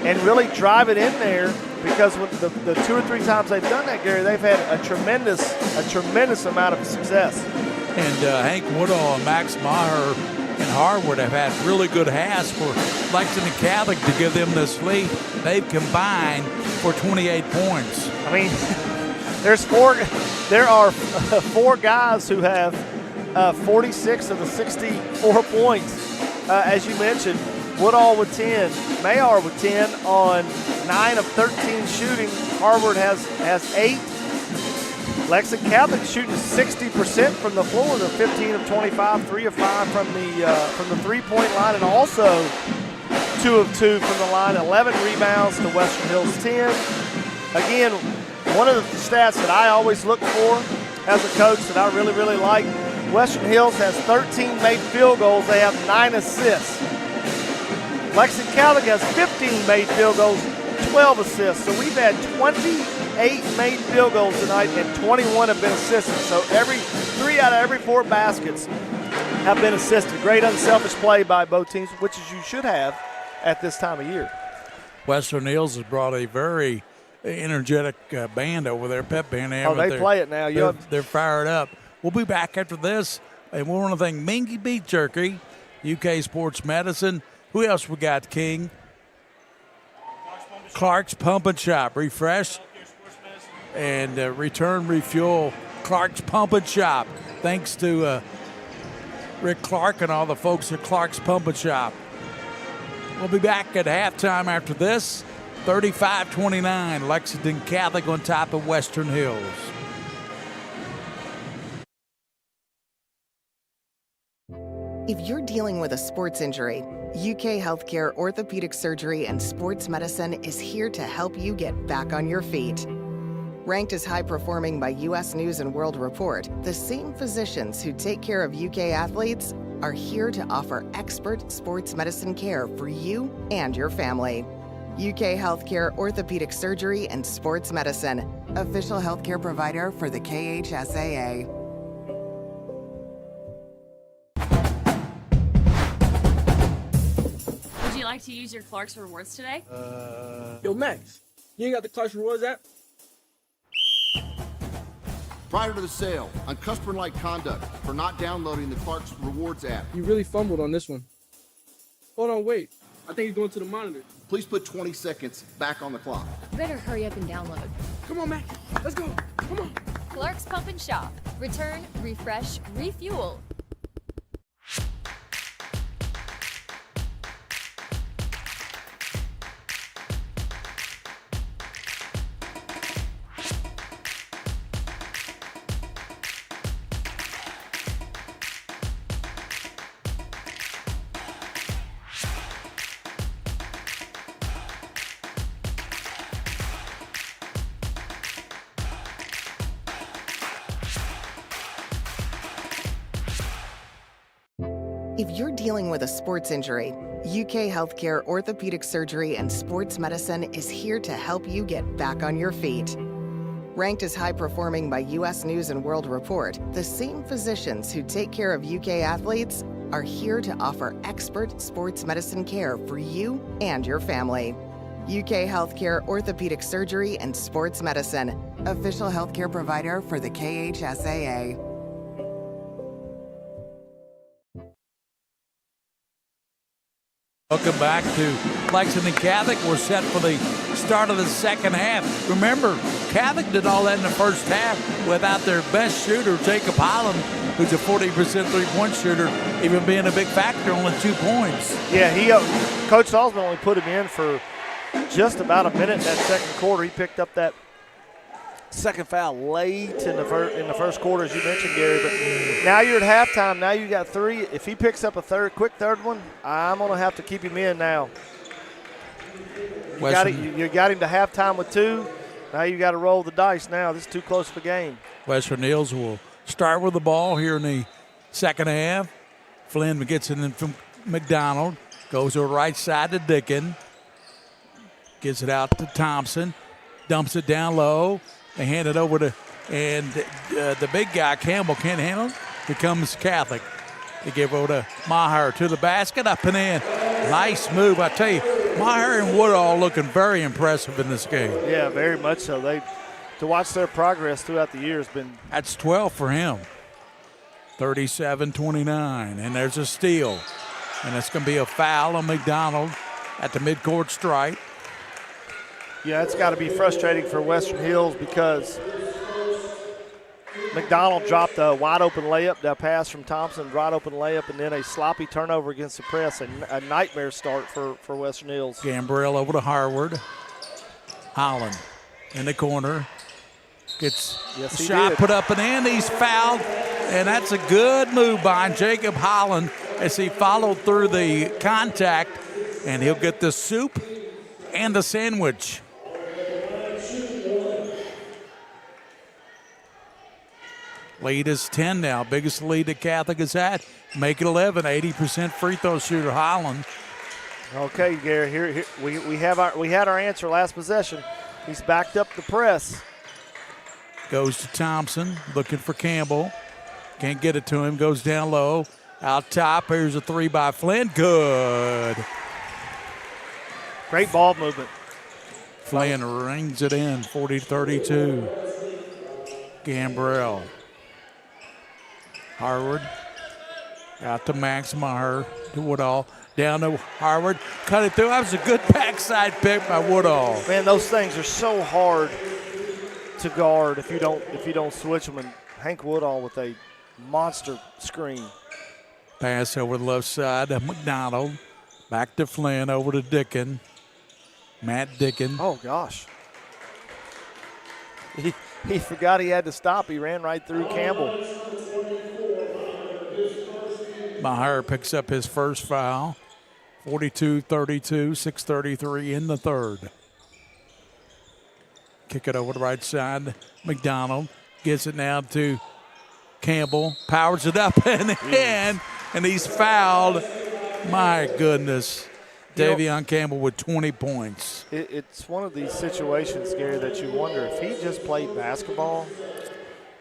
and really drive it in there because with the 2 or 3 times they've done that, Gary, they've had a tremendous amount of success. And Hank Woodall and Max Maher and Harwood have had really good halves for Lexington Catholic to give them this lead. They've combined for 28 points. I mean, there are 4 guys who have 46 of the 64 points. As you mentioned, Woodall with 10, Maher with 10 on 9 of 13 shooting. Harvard has 8. Lexington Catholic shooting 60% from the floor. They're 15 of 25, 3 of 5 from the three-point line, and also 2 of 2 from the line. 11 rebounds to Western Hills 10. Again, one of the stats that I always look for as a coach that I really, really like, Western Hills has 13 made field goals. They have 9 assists. Lexington Catholic has 15 made field goals, 12 assists. So we've had 28 made field goals tonight and 21 have been assisted. So 3 out of every 4 baskets have been assisted. Great unselfish play by both teams, which is you should have at this time of year. Western Hills has brought a very energetic band over there, pep band. They play it now. They're fired up. We'll be back after this. And we want to thank Mingy Beef Jerky, UK Sports Medicine. Who else we got, King? Clark's Pump and Shop. Refresh and return, refuel. Clark's Pump and Shop. Thanks to Rick Clark and all the folks at Clark's Pump and Shop. We'll be back at halftime after this. 35-29, Lexington Catholic on top of Western Hills. If you're dealing with a sports injury, UK Healthcare Orthopedic Surgery and Sports Medicine is here to help you get back on your feet. Ranked as high performing by US News and World Report, the same physicians who take care of UK athletes are here to offer expert sports medicine care for you and your family. UK Healthcare Orthopedic Surgery and Sports Medicine, official healthcare provider for the KHSAA. Would you like to use your Clark's Rewards today? Yo, Max, you ain't got the Clark's Rewards app? Prior to the sale, uncustomer-like conduct for not downloading the Clark's Rewards app. You really fumbled on this one. Hold on, wait. I think he's going to the monitor. Please put 20 seconds back on the clock. You better hurry up and download. Come on, Max. Let's go. Come on. Clark's Pump and Shop. Return, refresh, refuel. If you're dealing with a sports injury, UK Healthcare Orthopedic Surgery and Sports Medicine is here to help you get back on your feet. Ranked as high performing by US News and World Report, the same physicians who take care of UK athletes are here to offer expert sports medicine care for you and your family. UK Healthcare Orthopedic Surgery and Sports Medicine, official healthcare provider for the KHSAA. Welcome back to Lexington Catholic. We're set for the start of the second half. Remember, Catholic did all that in the first half without their best shooter, Jacob Holland, who's a 40% three-point shooter, even being a big factor, only 2 points. Yeah, Coach Salzman only put him in for just about a minute in that second quarter. He picked up that second foul late in the first quarter, as you mentioned, Gary. But now you're at halftime. Now you got 3. If he picks up a quick third one, I'm going to have to keep him in now. You got him to halftime with 2. Now you got to roll the dice now. This is too close for the game. Western Hills will start with the ball here in the second half. Flynn gets it in from McDonald. Goes to the right side to Dickin. Gets it out to Thompson. Dumps it down low. They hand it over to, and the big guy, Campbell, can't handle it. Here comes Catholic. They give over to Maher to the basket, up and in. Nice move. I tell you, Maher and Woodall looking very impressive in this game. Yeah, very much so. To watch their progress throughout the year has been. That's 12 for him. 37-29, and there's a steal. And it's going to be a foul on McDonald at the midcourt stripe. Yeah, it's got to be frustrating for Western Hills because McDonald dropped a wide-open layup, that pass from Thompson, wide-open layup, and then a sloppy turnover against the press, a nightmare start for Western Hills. Gambrell over to Harward. Holland in the corner. Gets a shot put up and in. He's fouled, and that's a good move by Jacob Holland as he followed through the contact, and he'll get the soup and the sandwich. Lead is 10 now. Biggest lead that Catholic has had. Make it 11. 80% free throw shooter Holland. Okay, Gary. Here we had our answer last possession. He's backed up the press. Goes to Thompson, looking for Campbell. Can't get it to him. Goes down low. Out top. Here's a 3 by Flynn. Good. Great ball movement. Flynn rings it in. 40-32. Gambrell. Harward out to Max Maher to Woodall. Down to Harward. Cut it through. That was a good backside pick by Woodall. Man, those things are so hard to guard if you don't switch them. And Hank Woodall with a monster screen. Pass over the left side to McDonald. Back to Flynn. Over to Dickin. Matt Dickin. Oh, gosh. He forgot he had to stop. He ran right through Campbell. Maher picks up his first foul. 42-32, 6:33 in the third. Kick it over the right side. McDonald gets it now to Campbell. Powers it up and in, and he's fouled. My goodness. Davion Campbell with 20 points. It's one of these situations, Gary, that you wonder if he just played basketball,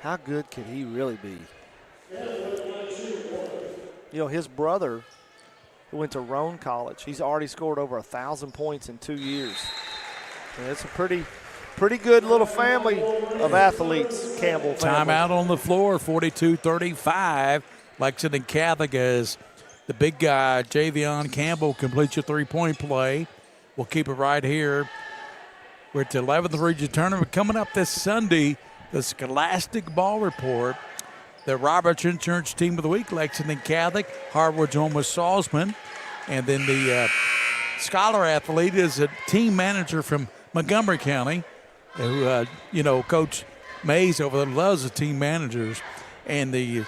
how good could he really be? You know, his brother, who went to Roane College, he's already scored over 1,000 points in 2 years. And it's a pretty good little family of athletes, Campbell family. Timeout on the floor, 42-35. Lexington Catholic as the big guy, Javion Campbell, completes your three-point play. We'll keep it right here. We're at the 11th Region Tournament coming up this Sunday. The Scholastic Ball Report. The Roberts Insurance Team of the Week, Lexington Catholic. Harvard's home with Salzman. And then the Scholar Athlete is a team manager from Montgomery County, who, Coach Mays over there loves the team managers. And the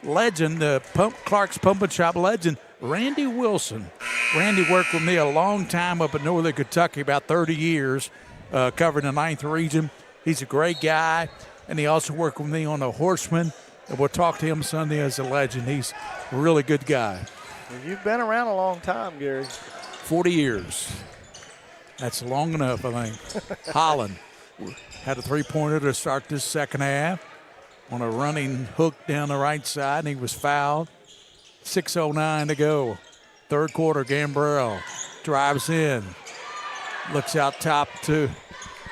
legend, the Clark's Pump and Shop legend, Randy Wilson. Randy worked with me a long time up in Northern Kentucky, about 30 years, covering the 9th region. He's a great guy, and he also worked with me on the Horseman, and we'll talk to him Sunday as a legend. He's a really good guy. Well, you've been around a long time, Gary. 40 years. That's long enough, I think. Holland had a three-pointer to start this second half on a running hook down the right side, and he was fouled. 6:09 to go. Third quarter, Gambrell drives in. Looks out top to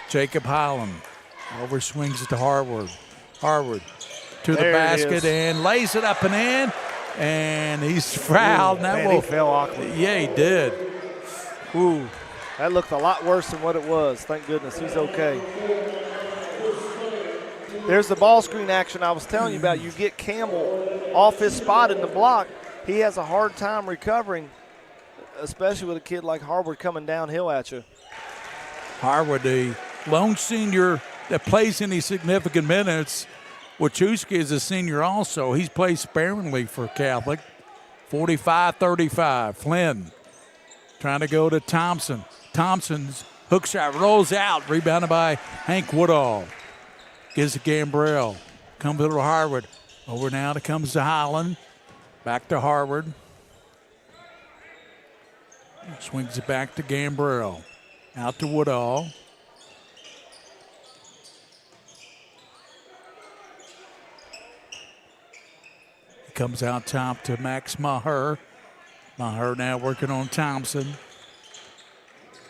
Jacob Highland. Over swings it to Harward. Harward to the There it basket is. and lays it up and in. And he's fouled. Man, he fell awkward. Yeah, he did. Ooh, that looked a lot worse than what it was. Thank goodness he's okay. There's the ball screen action I was telling you about. You get Campbell off his spot in the block. He has a hard time recovering, especially with a kid like Harward coming downhill at you. Harward, the lone senior that plays any significant minutes. Wachowski is a senior also. He's played sparingly for Catholic. 45-35. Flynn trying to go to Thompson. Thompson's hook shot rolls out. Rebounded by Hank Woodall. Gives to Gambrell. Comes to Harward. Over now it comes to Highland. Back to Harward. Swings it back to Gambrell. Out to Woodall. Comes out top to Max Maher. Maher now working on Thompson.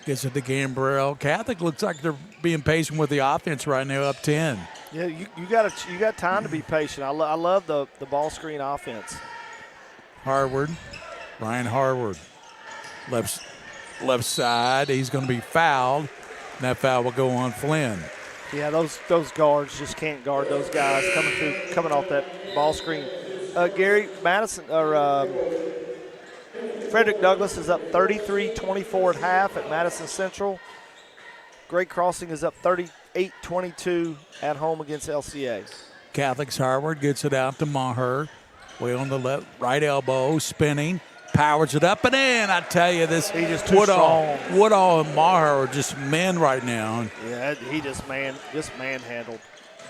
Gets it to Gambrell. Catholic looks like they're being patient with the offense right now, up 10. Yeah, you got time to be patient. I love the ball screen offense. Harward, Ryan Harward, left side. He's going to be fouled. And that foul will go on Flynn. Yeah, those guards just can't guard those guys coming off that ball screen. Gary Madison or Frederick Douglass is up 33-24 at half at Madison Central. Great Crossing is up 38-22 at home against LCA. Catholic's Harward gets it out to Maher. Way on the left, right elbow, spinning, powers it up and in. I tell you, this He just too strong. Woodall and Maher are just men right now. Yeah, he just manhandled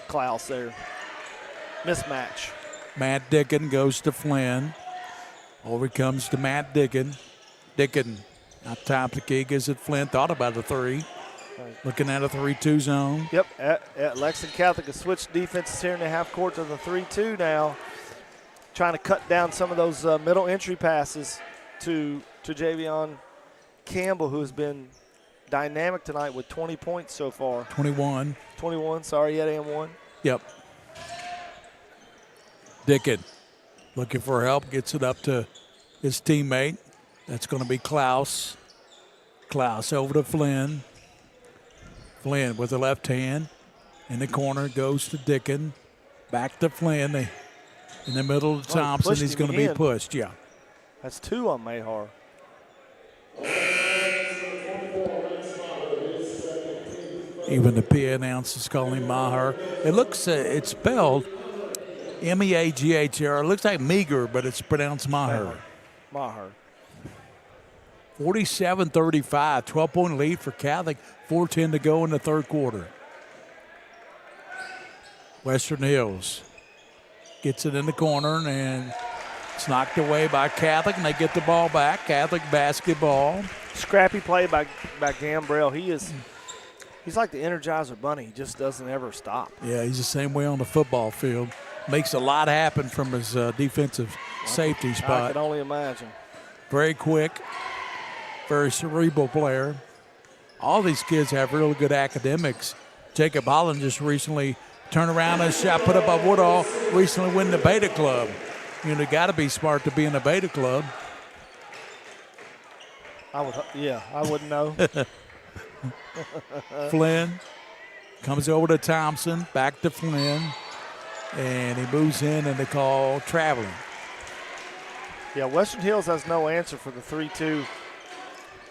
Klaus there. Mismatch. Matt Dickin goes to Flynn. Over he comes to Matt Dickin. Dickin out top the key, gives it Flynn. Thought about a three. Looking at a 3-2 zone. Yep, at Lexington Catholic has switched defenses here in the half court to the 3-2 now. Trying to cut down some of those middle entry passes to Javion Campbell, who's been dynamic tonight with 20 points so far. 21. 21, sorry, he had M1. Yep. Dickin looking for help, gets it up to his teammate. That's going to be Klaus. Klaus over to Flynn. Flynn with the left hand. In the corner, goes to Dickin. Back to Flynn. In the middle to Thompson. He's going to be pushed, yeah. That's two on Mahar. Even the PA announcer's calling Maher. It looks, it's spelled M-E-A-G-H-R. It looks like Meager, but it's pronounced Maher. Maher. 47-35, 12-point lead for Catholic, 4:10 to go in the third quarter. Western Hills gets it in the corner, and it's knocked away by Catholic, and they get the ball back. Catholic basketball. Scrappy play by Gambrell. He's like the Energizer Bunny. He just doesn't ever stop. Yeah, he's the same way on the football field. Makes a lot happen from his defensive safety spot. I can only imagine. Very quick, very cerebral player. All these kids have really good academics. Jacob Holland just recently turned around and shot put up by Woodall, recently win the Beta Club. You know, got to be smart to be in the Beta Club. I wouldn't know. Flynn comes over to Thompson, back to Flynn, and he moves in, and they call traveling. Yeah, Western Hills has no answer for the 3-2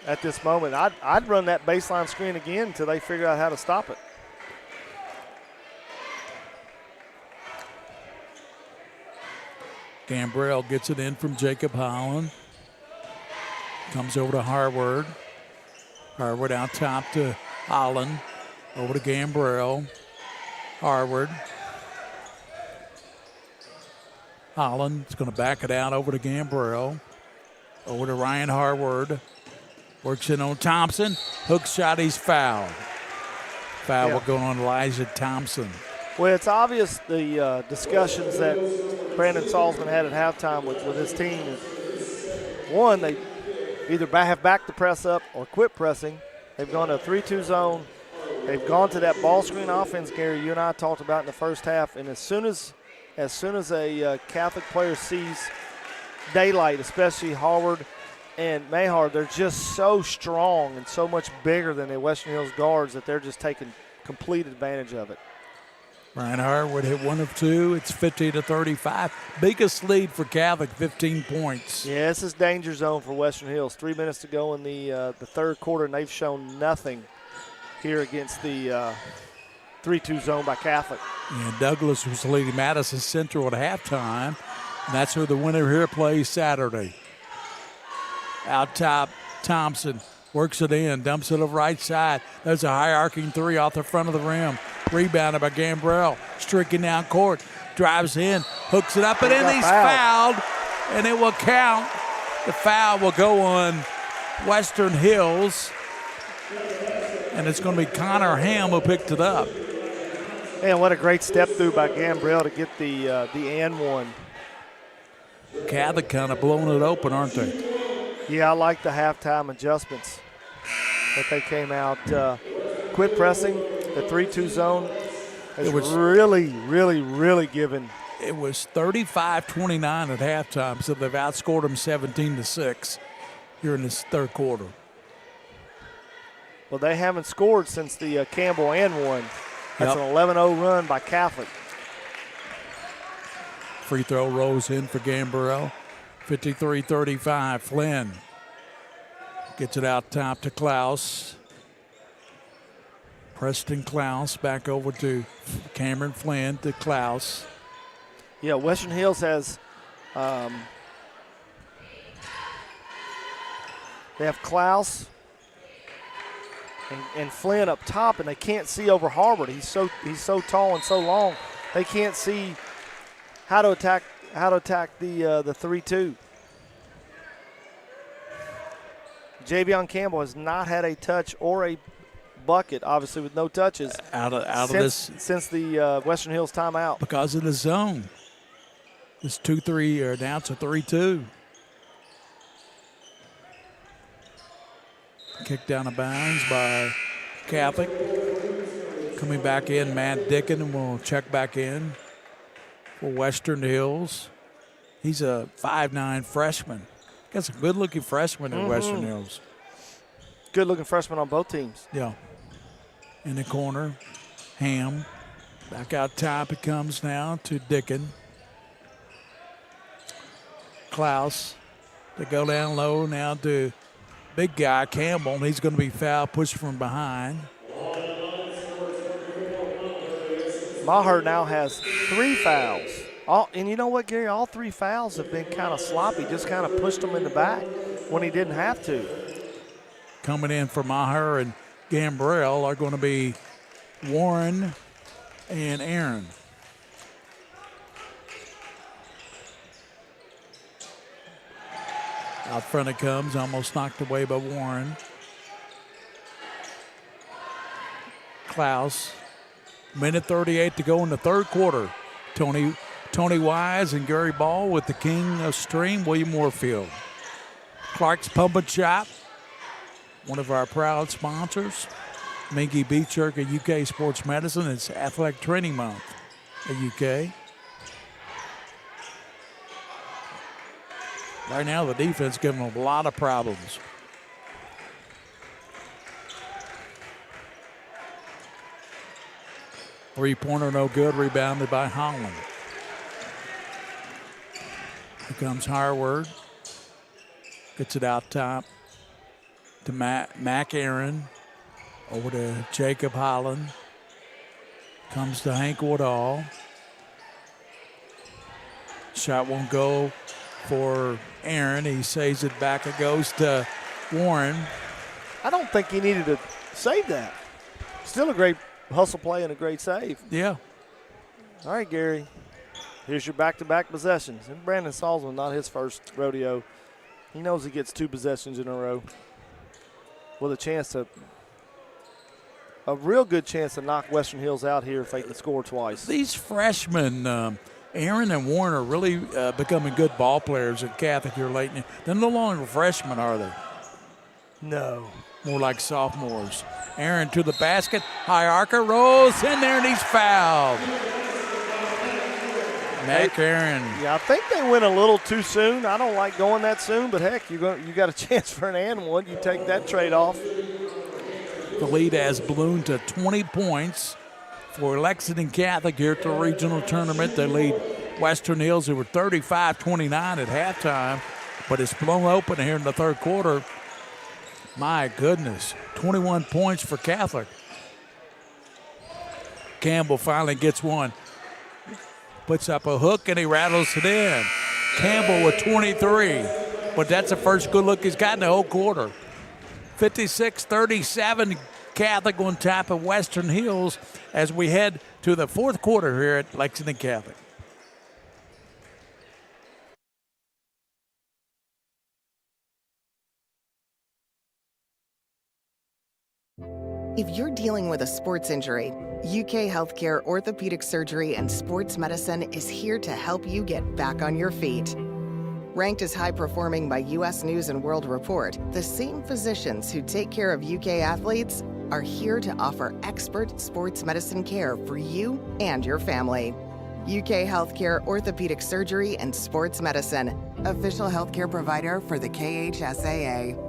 at this moment. I'd run that baseline screen again until they figure out how to stop it. Gambrell gets it in from Jacob Holland. Comes over to Harward. Harward out top to Holland. Over to Gambrell. Harward. Holland is going to back it out over to Gambrell. Over to Ryan Harward. Works in on Thompson. Hook shot, he's fouled. Foul will go on Elijah Thompson. Well, it's obvious the discussions that Brandon Salzman had at halftime with his team. One, they either have backed the press up or quit pressing. They've gone to a 3-2 zone. They've gone to that ball screen offense, Gary, you and I talked about in the first half. And as soon as a Catholic player sees daylight, especially Howard and Mahar, they're just so strong and so much bigger than the Western Hills guards that they're just taking complete advantage of it. Ryan Harwood hit 1 of 2. It's 50-35. Biggest lead for Catholic, 15 points. Yeah, this is danger zone for Western Hills. 3 minutes to go in the third quarter, and they've shown nothing here against the 3-2 zone by Catholic. And Douglas was leading Madison Central at halftime, and that's who the winner here plays Saturday. Out top, Thompson works it in, dumps it over right side. There's a high arcing three off the front of the rim. Rebounded by Gambrell. Stricken down court. Drives in, hooks it up, and then he's fouled, and it will count. The foul will go on Western Hills, and it's going to be Connor Ham who picked it up. Man, what a great step through by Gambrell to get the and one. Catholic kind of blowing it open, aren't they? Yeah, I like the halftime adjustments that they came out. Quit pressing, the 3-2 zone has really given. It was 35-29 at halftime, so they've outscored them 17-6 here in this third quarter. Well, they haven't scored since the Campbell and one. That's an 11-0 run by Catholic. Free throw rolls in for Gambrell. 53-35. Flynn gets it out top to Klaus. Preston Klaus back over to Cameron Flynn to Klaus. Yeah, Western Hills has they have Klaus and Flynn up top, and they can't see over Harvard. He's so tall and so long. They can't see how to attack the 3-2. Javion Campbell has not had a touch or a bucket, obviously with no touches since the Western Hills timeout. Because of the zone. It's 2-3, or now it's a 3-2. Kicked down of bounds by Catholic. Coming back in, Matt Dickin will check back in for Western Hills. He's a 5'9" freshman. Got some good-looking freshmen in Western Hills. Good-looking freshman on both teams. Yeah. In the corner, Ham. Back out top it comes now to Dickin. Klaus to go down low now to big guy Campbell, and he's going to be fouled, pushed from behind. Maher now has 3 fouls. And you know what, Gary? All 3 fouls have been kind of sloppy, just kind of pushed him in the back when he didn't have to. Coming in for Maher and Gambrell are going to be Warren and Aaron. Out front it comes, almost knocked away by Warren. Klaus, minute 38 to go in the third quarter. Tony Wise and Gary Ball with the king of stream, William Moorfield. Clark's Pump and Shop, one of our proud sponsors. Minky Beef Jerky at UK Sports Medicine. It's Athletic Training Month at UK. Right now, the defense giving them a lot of problems. Three-pointer no good, rebounded by Holland. Here comes Harward. Gets it out top to Mac Aaron. Over to Jacob Holland. Comes to Hank Woodall. Shot won't go for Aaron. He saves it back. It goes to Warren. I don't think he needed to save that. Still a great hustle play and a great save. Yeah. All right, Gary. Here's your back-to-back possessions. And Brandon Salzman, not his first rodeo. He knows he gets 2 possessions in a row with a real good chance to knock Western Hills out here if they can score twice. These freshmen, Aaron and Warren, are really becoming good ball players at Catholic here lately. They're no longer freshmen, are they? No. more like sophomores. Aaron to the basket. High archer rolls in there, and he's fouled. Mac Aaron. Yeah, I think they went a little too soon. I don't like going that soon, but heck, you got a chance for an and one. You take that trade off. The lead has ballooned to 20 points for Lexington Catholic here at the regional tournament. They lead Western Hills, who were 35-29 at halftime, but it's blown open here in the third quarter. My goodness, 21 points for Catholic. Campbell finally gets one. Puts up a hook and he rattles it in. Campbell with 23, but that's the first good look he's got in the whole quarter. 56-37, Catholic on top of Western Hills as we head to the fourth quarter here at Lexington Catholic. If you're dealing with a sports injury, UK Healthcare Orthopedic Surgery and Sports Medicine is here to help you get back on your feet. Ranked as high performing by US News and World Report, the same physicians who take care of UK athletes are here to offer expert sports medicine care for you and your family. UK Healthcare Orthopedic Surgery and Sports Medicine, official healthcare provider for the KHSAA.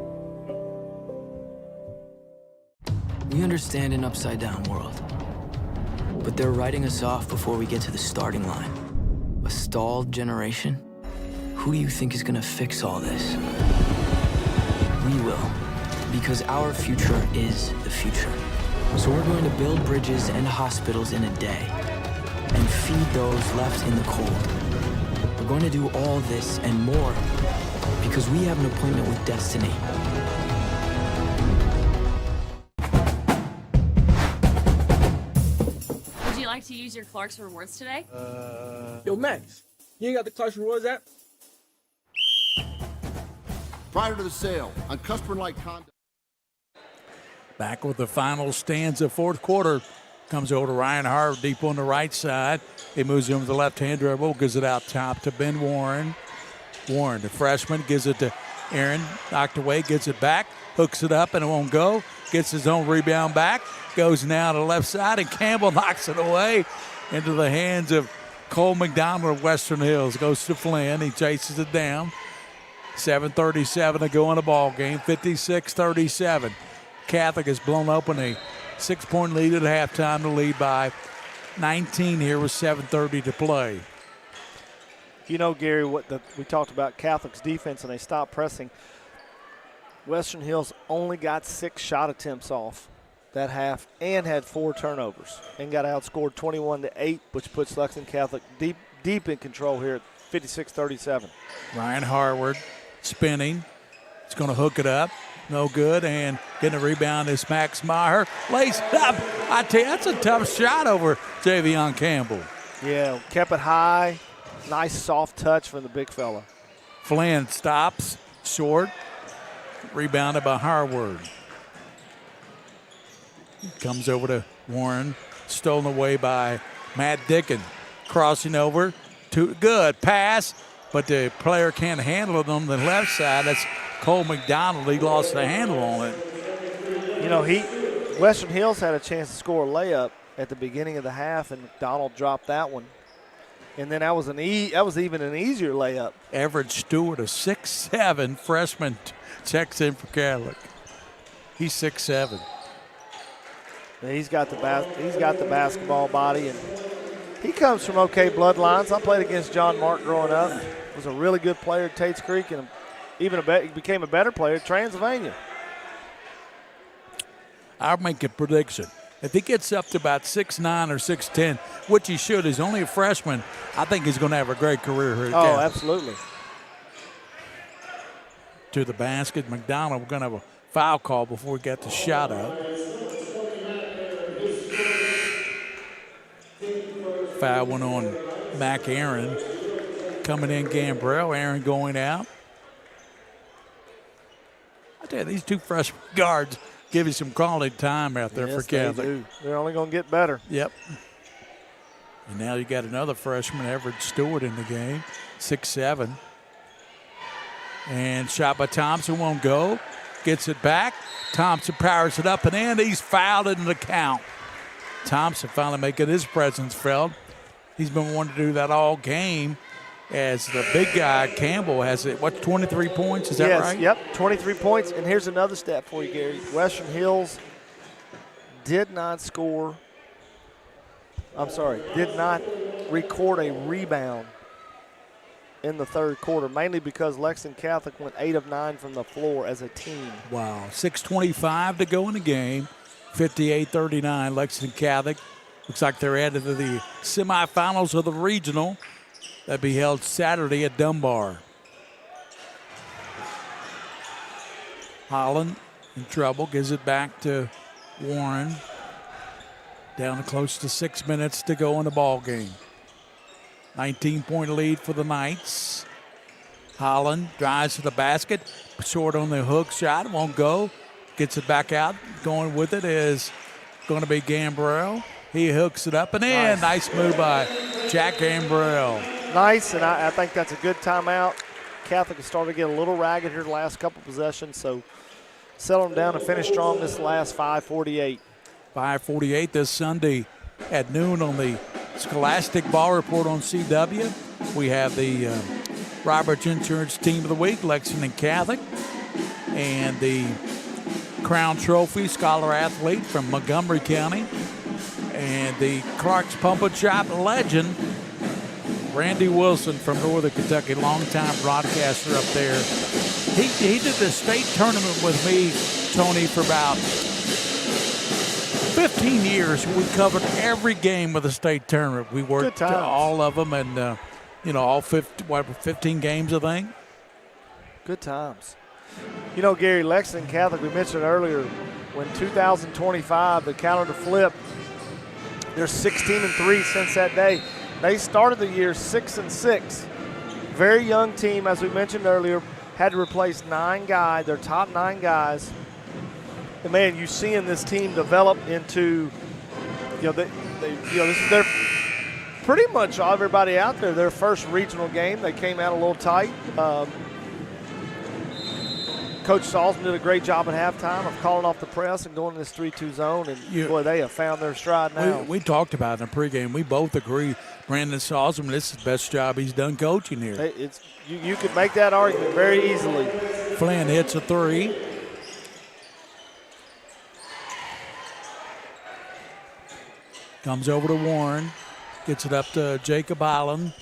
We understand an upside-down world, but they're writing us off before we get to the starting line. A stalled generation? Who do you think is gonna fix all this? We will, because our future is the future. So we're going to build bridges and hospitals in a day, and feed those left in the cold. We're going to do all this and more, because we have an appointment with destiny. Like to use your Clark's rewards today? Yo, Max, you ain't got the Clark's Rewards app? Prior to the sale, uncustomer-like conduct. Back with the final stanza, fourth quarter. Comes over to Ryan Harvard deep on the right side. He moves in with the left-hand dribble, gives it out top to Ben Warren. Warren, the freshman, gives it to Aaron. Knocked away, gets it back, hooks it up, and it won't go. Gets his own rebound back. Goes now to the left side, and Campbell knocks it away into the hands of Cole McDonald of Western Hills. Goes to Flynn. He chases it down. 7:37 to go in the ball game. 56-37. Catholic has blown open a 6-point lead at halftime to lead by 19 here with 7:30 to play. You know, Gary, we talked about Catholic's defense, and they stopped pressing. Western Hills only got 6 shot attempts off that half and had 4 turnovers and got outscored 21-8, which puts Lexington Catholic deep in control here at 56-37. Ryan Harward spinning. He's going to hook it up. No good. And getting a rebound is Max Meyer. Lays it up. I tell you, that's a tough shot over Javion Campbell. Yeah, kept it high. Nice soft touch from the big fella. Flynn stops. Short. Rebounded by Harward. Comes over to Warren. Stolen away by Matt Dickin. Crossing over. Good pass, but the player can't handle it on the left side. That's Cole McDonald. He lost the handle on it. You know, Western Hills had a chance to score a layup at the beginning of the half, and McDonald dropped that one. And then that was even an easier layup. Everett Stewart, a 6'7" freshman, checks in for Catholic. He's 6'7". And he's got the basketball body, and he comes from okay bloodlines. I played against John Mark growing up. Was a really good player at Tates Creek, and he became a better player at Transylvania. I'll make a prediction. If he gets up to about 6'9" or 6'10", which he should, he's only a freshman, I think he's going to have a great career here at Catholic. Oh, absolutely. To the basket, McDonald, we're going to have a foul call before we get the shot up. Foul went on Mac Aaron. Coming in, Gambrell. Aaron going out. I tell you, these two freshman guards give you some quality time out there for Catholic. They do. They're only going to get better. Yep. And now you got another freshman, Everett Stewart, in the game, 6'7". And shot by Thompson won't go. gets it back. Thompson powers it up and in. He's fouled into the count. Thompson finally making his presence felt. He's been wanting to do that all game as the big guy, Campbell, has it. 23 points? Is that right? Yes, yep, 23 points. And here's another stat for you, Gary. Western Hills did not record a rebound in the third quarter, mainly because Lexington Catholic went 8 of 9 from the floor as a team. Wow, 6:25 to go in the game, 58-39, Lexington Catholic. Looks like they're headed to the semifinals of the regional. That'll be held Saturday at Dunbar. Holland in trouble, gives it back to Warren. Down to close to 6 minutes to go in the ball game. 19-point lead for the Knights. Holland drives to the basket, short on the hook shot, won't go. Gets it back out. Going with it is going to be Gambrell. He hooks it up and in. Nice move by Jack Gambrell. Nice, and I think that's a good timeout. Catholic has started to get a little ragged here the last couple possessions, so settle them down and finish strong this last 5:48. 5:48 this Sunday at noon on the Scholastic Ball Report on CW. We have the Roberts Insurance Team of the Week, Lexington Catholic, and the Crown Trophy Scholar Athlete from Montgomery County, and the Clark's Pump and Shop legend, Randy Wilson from Northern Kentucky, longtime broadcaster up there. He did the state tournament with me, Tony, for about 15 years. We covered every game of the state tournament. We worked all of them, and all 15 games, I think. Good times. You know, Gary, Lexington Catholic, we mentioned earlier, when 2025, the calendar flipped, they're 16-3 since that day. They started the year 6-6. Very young team, as we mentioned earlier, had to replace 9 guys, their top 9 guys. And man, you seeing this team develop into, this is their pretty much everybody out there. Their first regional game, they came out a little tight. Coach Salzman did a great job at halftime of calling off the press and going in this 3-2 zone, and boy, they have found their stride now. We talked about it in the pregame. We both agree Brandon Salzman, this is the best job he's done coaching here. You could make that argument very easily. Flynn hits a 3. Comes over to Warren. Gets it up to Jacob Holland.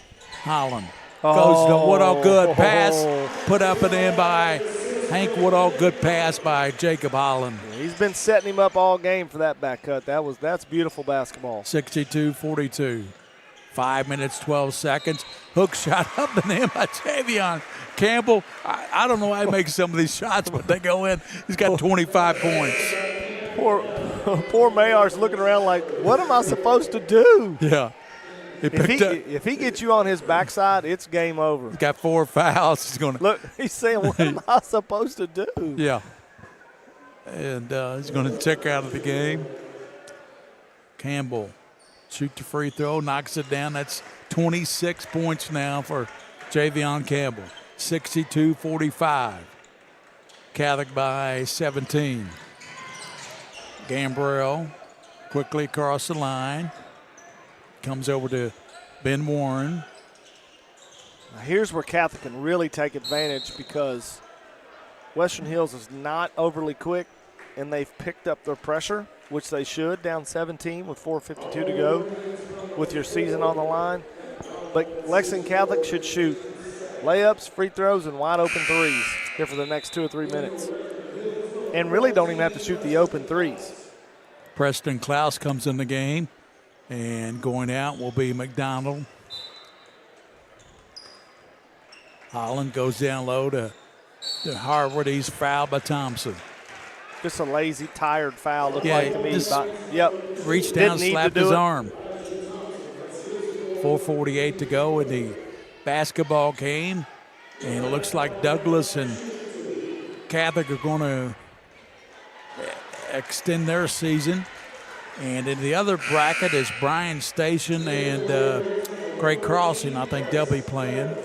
Goes to Woodall. Good pass. Put up and in by Hank Woodall. Good pass by Jacob Holland. Yeah, he's been setting him up all game for that back cut. That's beautiful basketball. 62-42. 5 minutes, 12 seconds. Hook shot up and in by Javion Campbell. I don't know how he makes some of these shots, but they go in. He's got 25 points. Poor Mayar's looking around like, what am I supposed to do? Yeah. If he gets you on his backside, it's game over. He's got 4 fouls. He's saying, what am I supposed to do? Yeah. And he's going to check out of the game. Campbell shoot the free throw, knocks it down. That's 26 points now for Javion Campbell. 62-45. Catholic by 17. Gambrell quickly across the line. Comes over to Ben Warren. Now here's where Catholic can really take advantage, because Western Hills is not overly quick, and they've picked up their pressure, which they should, down 17 with 4:52 to go with your season on the line. But Lexington Catholic should shoot layups, free throws, and wide open threes here for the next 2 or 3 minutes. And really don't even have to shoot the open threes. Preston Klaus comes in the game, and going out will be McDonald. Holland goes down low to Harvard. He's fouled by Thompson. Just a lazy, tired foul, looked like to me. Reached down, slapped his arm. 4:48 to go in the basketball game, and it looks like Douglas and Catholic are going to extend their season. And in the other bracket is Bryan Station and Great Crossing. I think they'll be playing.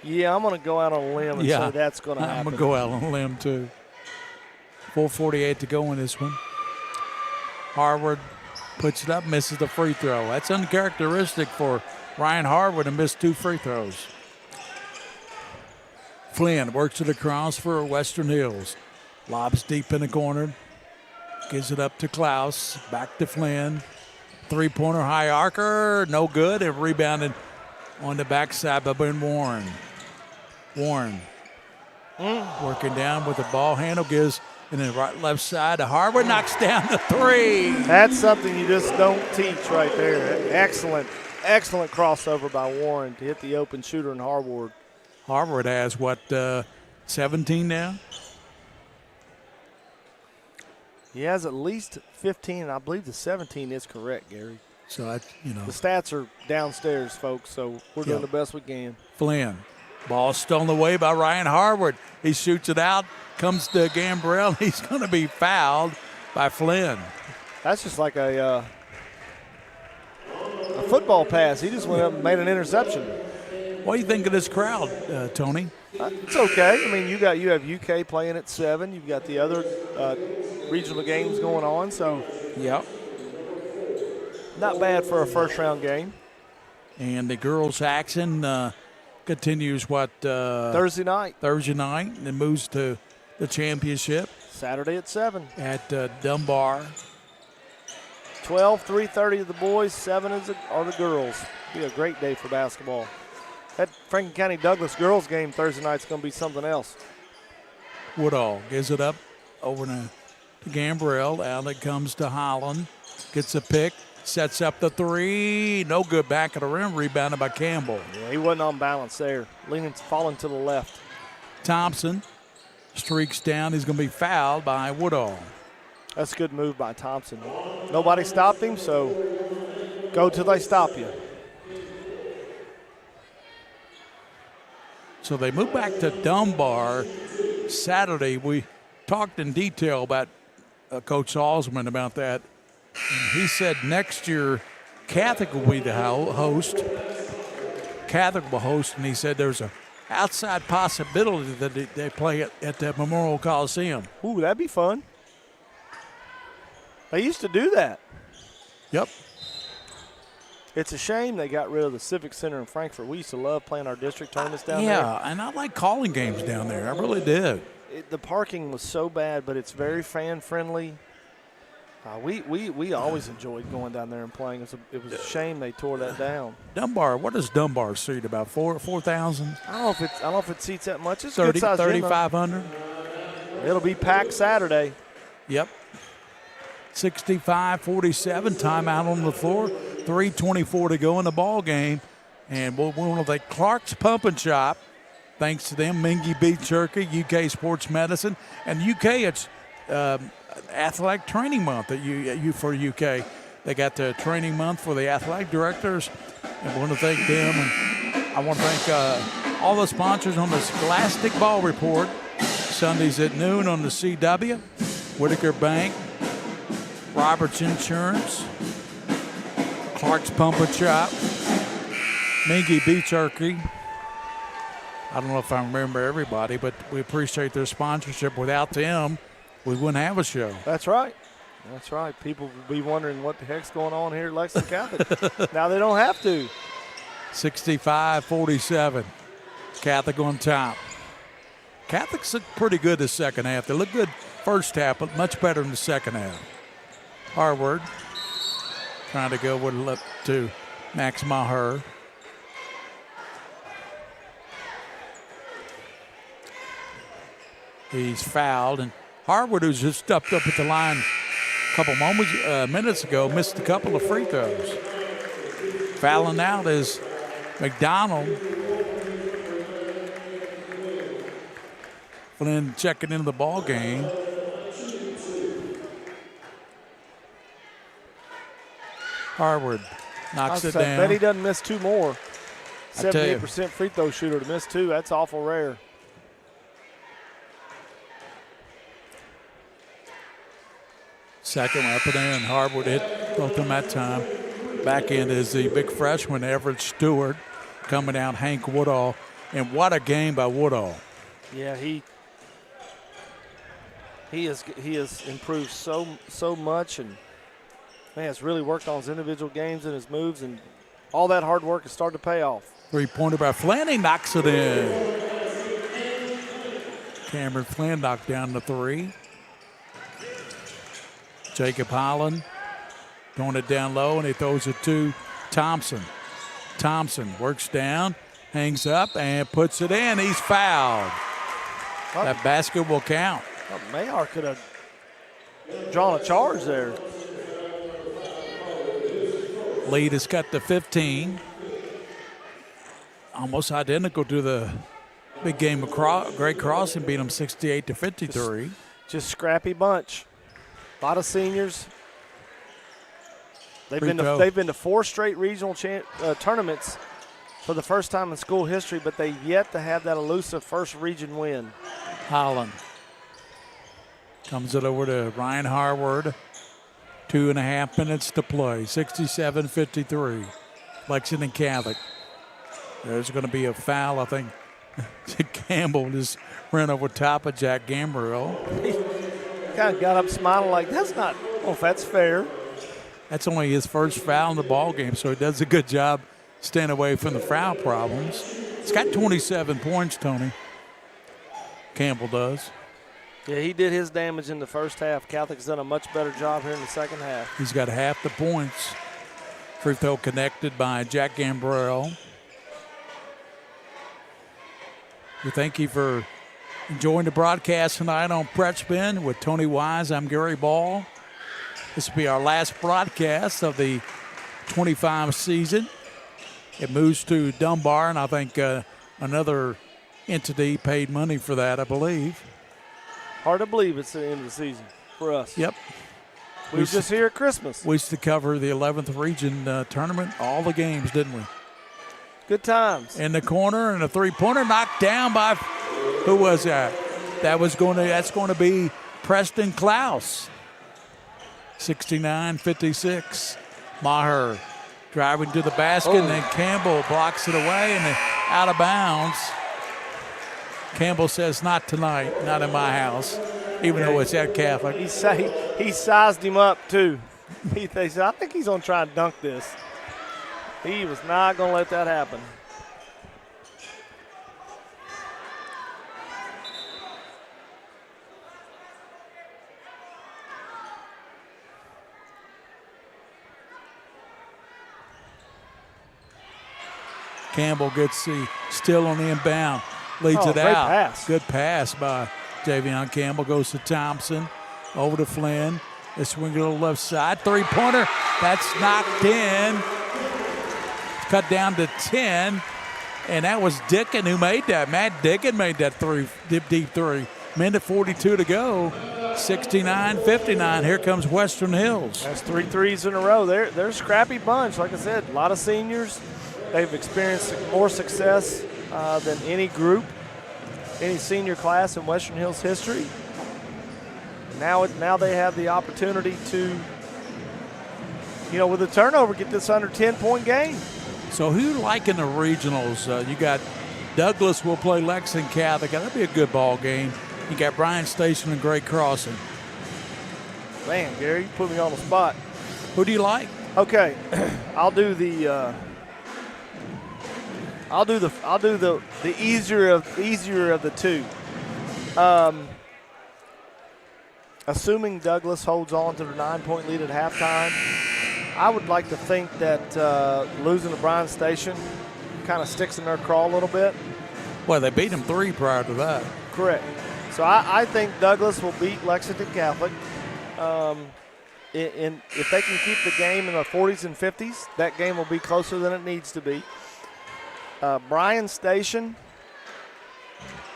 Yeah, I'm going to go out on a limb and say that's going to happen. I'm going to go out on a limb too. 4:48 to go in this one. Harvard puts it up, misses the free throw. That's uncharacteristic for Ryan Harvard to miss 2 free throws. Flynn works it across for Western Hills. Lobs deep in the corner. Gives it up to Klaus. Back to Flynn. Three-pointer high arcer. No good. It rebounded on the backside by Ben Warren. Warren working down with the ball handle. Gives in the right left side to Harvard. Knocks down the 3. That's something you just don't teach right there. Excellent crossover by Warren to hit the open shooter in Harvard. Harvard has, 17 now? He has at least 15, and I believe the 17 is correct, Gary. So, that's, The stats are downstairs, folks, so we're doing the best we can. Flynn. Ball stolen away by Ryan Harvard. He shoots it out, comes to Gambrell. He's going to be fouled by Flynn. That's just like a football pass. He just went up and made an interception. What do you think of this crowd, Tony? It's okay. I mean, you have UK playing at 7. You've got the other regional games going on, so Yep. not bad for a first-round game. And the girls' action continues Thursday night. And then moves to the championship Saturday at 7. at Dunbar. 12, 3:30 of the boys, 7 are the girls. Be a great day for basketball. That Franklin County Douglas girls game Thursday night is going to be something else. Woodall gives it up over to Gambrell. Out it comes to Holland. Gets a pick. Sets up the 3. No good back of the rim. Rebounded by Campbell. Yeah, he wasn't on balance there. Falling to the left. Thompson streaks down. He's going to be fouled by Woodall. That's a good move by Thompson. Nobody stopped him, so go till they stop you. So they move back to Dunbar Saturday. We talked in detail about Coach Salzman about that. And he said next year Catholic will be the host. Catholic will host, and he said there's an outside possibility that they play at the Memorial Coliseum. Ooh, that'd be fun. They used to do that. Yep. It's a shame they got rid of the Civic Center in Frankfort. We used to love playing our district tournaments down there. Yeah, and I like calling games down there. I really did. The parking was so bad, but it's very fan-friendly. We always enjoyed going down there and playing. It was a shame they tore that down. Dunbar, what does Dunbar seat? About 4,000? I don't know if it seats that much. It's 3,500? It'll be packed Saturday. Yep. 65-47, timeout on the floor. 3:24 to go in the ball game. And we'll want to thank Clark's Pump and Shop. Thanks to them, Mingy Beef Jerky, UK Sports Medicine. And UK, it's Athletic Training Month for UK. They got the training month for the athletic directors. And we want to thank them. And I want to thank all the sponsors on the Scholastic Ball Report. Sundays at noon on the CW. Whitaker Bank. Roberts Insurance. Clark's Pump and Shop. Mingy Beef Jerky. I don't know if I remember everybody, but we appreciate their sponsorship. Without them, we wouldn't have a show. That's right. That's right. People will be wondering what the heck's going on here at Lexington Catholic. Now they don't have to. 65-47. Catholic on top. Catholics look pretty good the second half. They look good first half, but much better in the second half. Harvard trying to go with it up to Max Maher. He's fouled, and Harvard, who's just stepped up at the line a couple minutes ago, missed a couple of free throws. Fouling out is McDonald. Flynn checking into the ball game. Harvard knocks it down. I bet he doesn't miss 2 more. 78% free throw shooter to miss 2. That's awful rare. Second up and in. Harvard hit both of them that time. Back end is the big freshman, Everett Stewart, coming out, Hank Woodall. And what a game by Woodall. Yeah, He has improved so much, and man, has really worked on his individual games and his moves, and all that hard work has started to pay off. 3-pointer by Flynn. He knocks it in. Cameron Flynn knocked down the 3. Jacob Holland throwing it down low, and he throws it to Thompson. Thompson works down, hangs up, and puts it in. He's fouled. That basket will count. Oh, Mayar could have drawn a charge there. Lead is cut to 15. Almost identical to the big game of Great Crossing, beat them 68-53. Just scrappy bunch. A lot of seniors. They've been to 4 straight regional tournaments for the first time in school history, but they've yet to have that elusive first region win. Holland comes it over to Ryan Harward. 2.5 minutes to play. 67-53. Lexington Catholic. There's going to be a foul, I think. Campbell just ran over top of Jack Gambrill. He kind of got up smiling like, that's not, well, if that's fair. That's only his first foul in the ball game, so he does a good job staying away from the foul problems. He's got 27 points, Tony. Campbell does. Yeah, he did his damage in the first half. Catholic's done a much better job here in the second half. He's got half the points. Free throw connected by Jack Gambrell. We thank you for enjoying the broadcast tonight on Prep Spin with Tony Wise. I'm Gary Ball. This will be our last broadcast of the 25 season. It moves to Dunbar, and I think another entity paid money for that, I believe. Hard to believe it's the end of the season for us. Yep. We were just here at Christmas. We used to cover the 11th region tournament, all the games, didn't we? Good times. In the corner, and a 3-pointer knocked down by, who was that? That's going to be Preston Klaus. 69-56. Maher driving to the basket, and then Campbell blocks it away and out of bounds. Campbell says, not tonight, not in my house, even though it's at Catholic. He sized him up, too. He thinks, I think he's going to try and dunk this. He was not going to let that happen. Campbell gets the steal on the inbound, leads it great out. Pass. Good pass by Javion Campbell. Goes to Thompson, over to Flynn. They swing it to the left side. 3-pointer, that's knocked in. Cut down to 10, and that was Dickin who made that. Matt Dickin made that deep three. Minute 42 to go. 69-59. Here comes Western Hills. That's 3 threes in a row. They're a scrappy bunch. Like I said, a lot of seniors. They've experienced more success than any group, any senior class in Western Hills history. Now they have the opportunity to, with a turnover, get this under 10-point game. So who you like in the regionals? You got Douglas will play Lexington Catholic. That'll be a good ball game. You got Bryan Station and Great Crossing. Man, Gary, you put me on the spot. Who do you like? Okay, I'll do the easier of the two. Assuming Douglas holds on to the 9-point lead at halftime, I would like to think that losing to Bryan Station kind of sticks in their craw a little bit. Well, they beat them 3 prior to that. Correct. So I think Douglas will beat Lexington Catholic. If they can keep the game in the 40s and 50s, that game will be closer than it needs to be. Bryan Station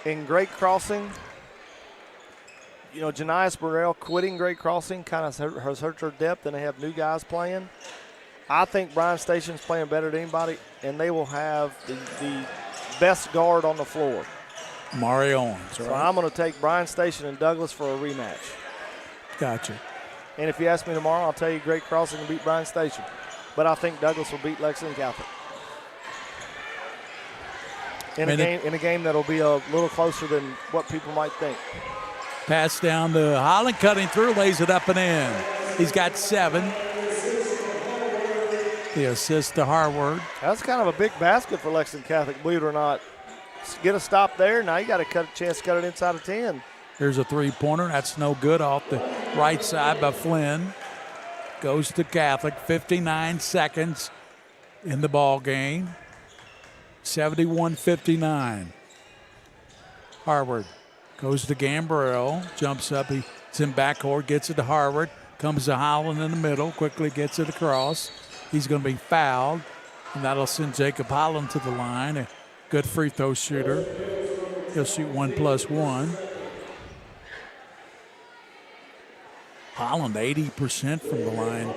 in Great Crossing, Janias Burrell quitting Great Crossing kind of has hurt their depth, and they have new guys playing. I think Bryan Station's playing better than anybody, and they will have the best guard on the floor. Mario Owens, right? So I'm going to take Bryan Station and Douglas for a rematch. Gotcha. And if you ask me tomorrow, I'll tell you Great Crossing will beat Bryan Station. But I think Douglas will beat Lexington Catholic. In a game that'll be a little closer than what people might think. Pass down to Holland, cutting through, lays it up and in. He's got 7. The assist to Harward. That's kind of a big basket for Lexington Catholic, believe it or not. Get a stop there. Now you got a chance to cut it inside of 10. Here's a three-pointer. That's no good off the right side by Flynn. Goes to Catholic. 59 seconds in the ball game. 71-59. Harward goes to Gambrell. Jumps up. He's in backcourt. Gets it to Harward. Comes to Holland in the middle. Quickly gets it across. He's going to be fouled. And that'll send Jacob Holland to the line. A good free throw shooter. He'll shoot 1+1. Holland 80% from the line.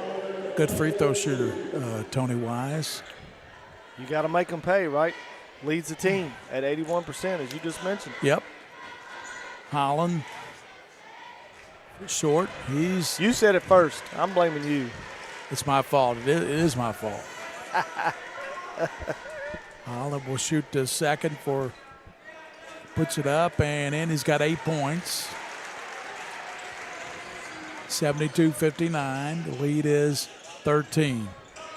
Good free throw shooter, Tony Wise. You got to make them pay, right? Leads the team at 81%, as you just mentioned. Yep. Holland short. You said it first. I'm blaming you. It's my fault. It is my fault. Holland will shoot the second puts it up and in. He's got 8 points. 72-59. The lead is 13.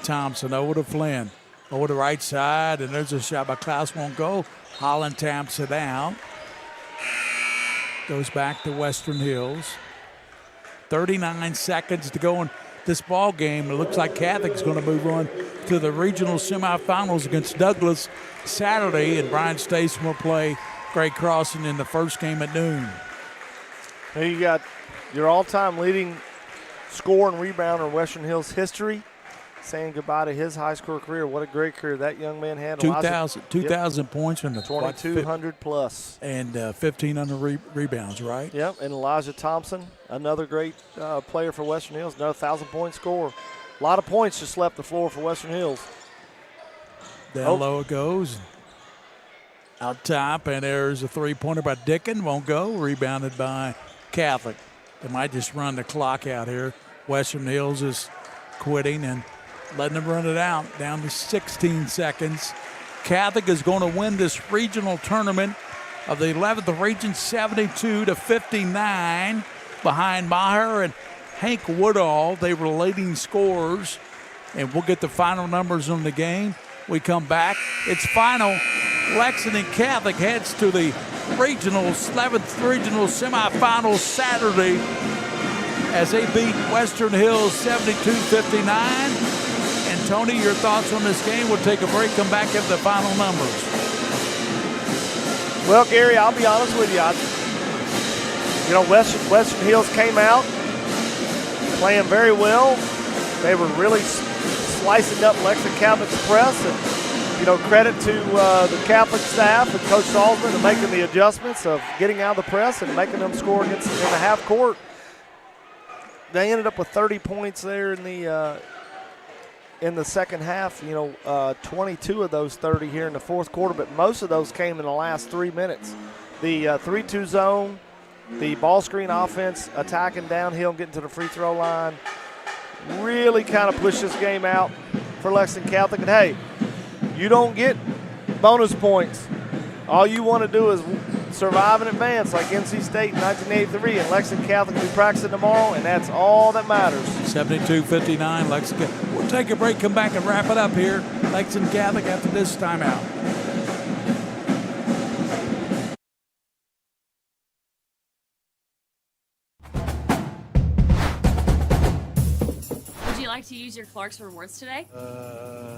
Thompson over to Flynn. Over the right side, and there's a shot by Klaus, won't go. Holland taps it out. Goes back to Western Hills. 39 seconds to go in this ball game. It looks like Catholic's going to move on to the regional semifinals against Douglas Saturday, and Brian Stason will play Gray Crossing in the first game at noon. Now you got your all-time leading scorer and rebounder in Western Hills history saying goodbye to his high school career. What a great career that young man had. 2,000 points from the 2,200 plus. And 1,500 rebounds, right? Yep, and Elijah Thompson, another great player for Western Hills, another 1,000-point scorer. A lot of points just left the floor for Western Hills. Down low it goes. Out top, and there's a three-pointer by Dickin. Won't go. Rebounded by Catholic. They might just run the clock out here. Western Hills is quitting and letting them run it out. Down to 16 seconds. Catholic is going to win this regional tournament of the 11th region, 72-59, behind Maher and Hank Woodall. They were leading scorers, and we'll get the final numbers on the game. We come back. It's final. Lexington Catholic heads to the 11th regional semifinals Saturday as they beat Western Hills 72-59. And Tony, your thoughts on this game? We'll take a break, come back at the final numbers. Well, Gary, I'll be honest with you. Western Hills came out playing very well. They were really slicing up Lexington Catholic's press, and credit to the Catholic staff and Coach Salzman for making the adjustments of getting out of the press and making them score in the half court. They ended up with 30 points there in the second half. 22 of those 30 here in the fourth quarter, but most of those came in the last 3 minutes. The 3-2 zone, the ball screen offense, attacking downhill, getting to the free throw line, really kind of pushed this game out for Lexington Catholic. And hey, you don't get bonus points. All you want to do is survive and advance like NC State in 1983, and Lexington Catholic will be practicing tomorrow, and that's all that matters. 72-59, Lexington. We'll take a break, come back and wrap it up here. Lexington Catholic after this timeout. Would you like to use your Clark's Rewards today?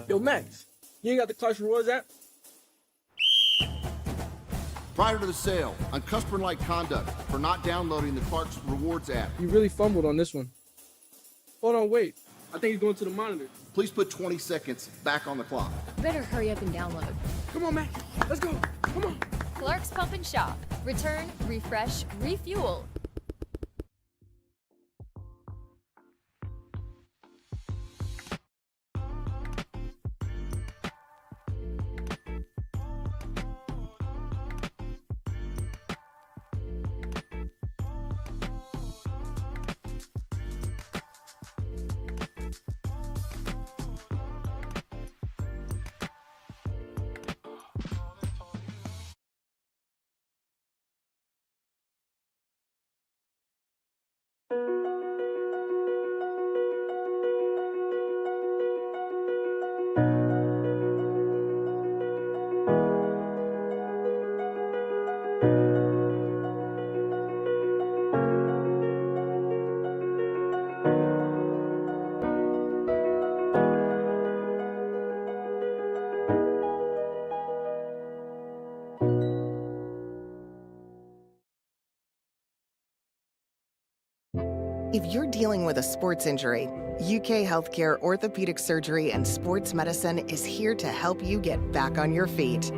Yo, Max, you ain't got the Clark's Rewards app? Prior to the sale, uncustomer-like conduct for not downloading the Clark's Rewards app. You really fumbled on this one. Hold on, wait. I think he's going to the monitor. Please put 20 seconds back on the clock. Better hurry up and download. Come on, Max. Let's go. Come on. Clark's Pump and Shop. Return, refresh, refuel. If you're dealing with a sports injury, UK Healthcare Orthopedic Surgery and Sports Medicine is here to help you get back on your feet.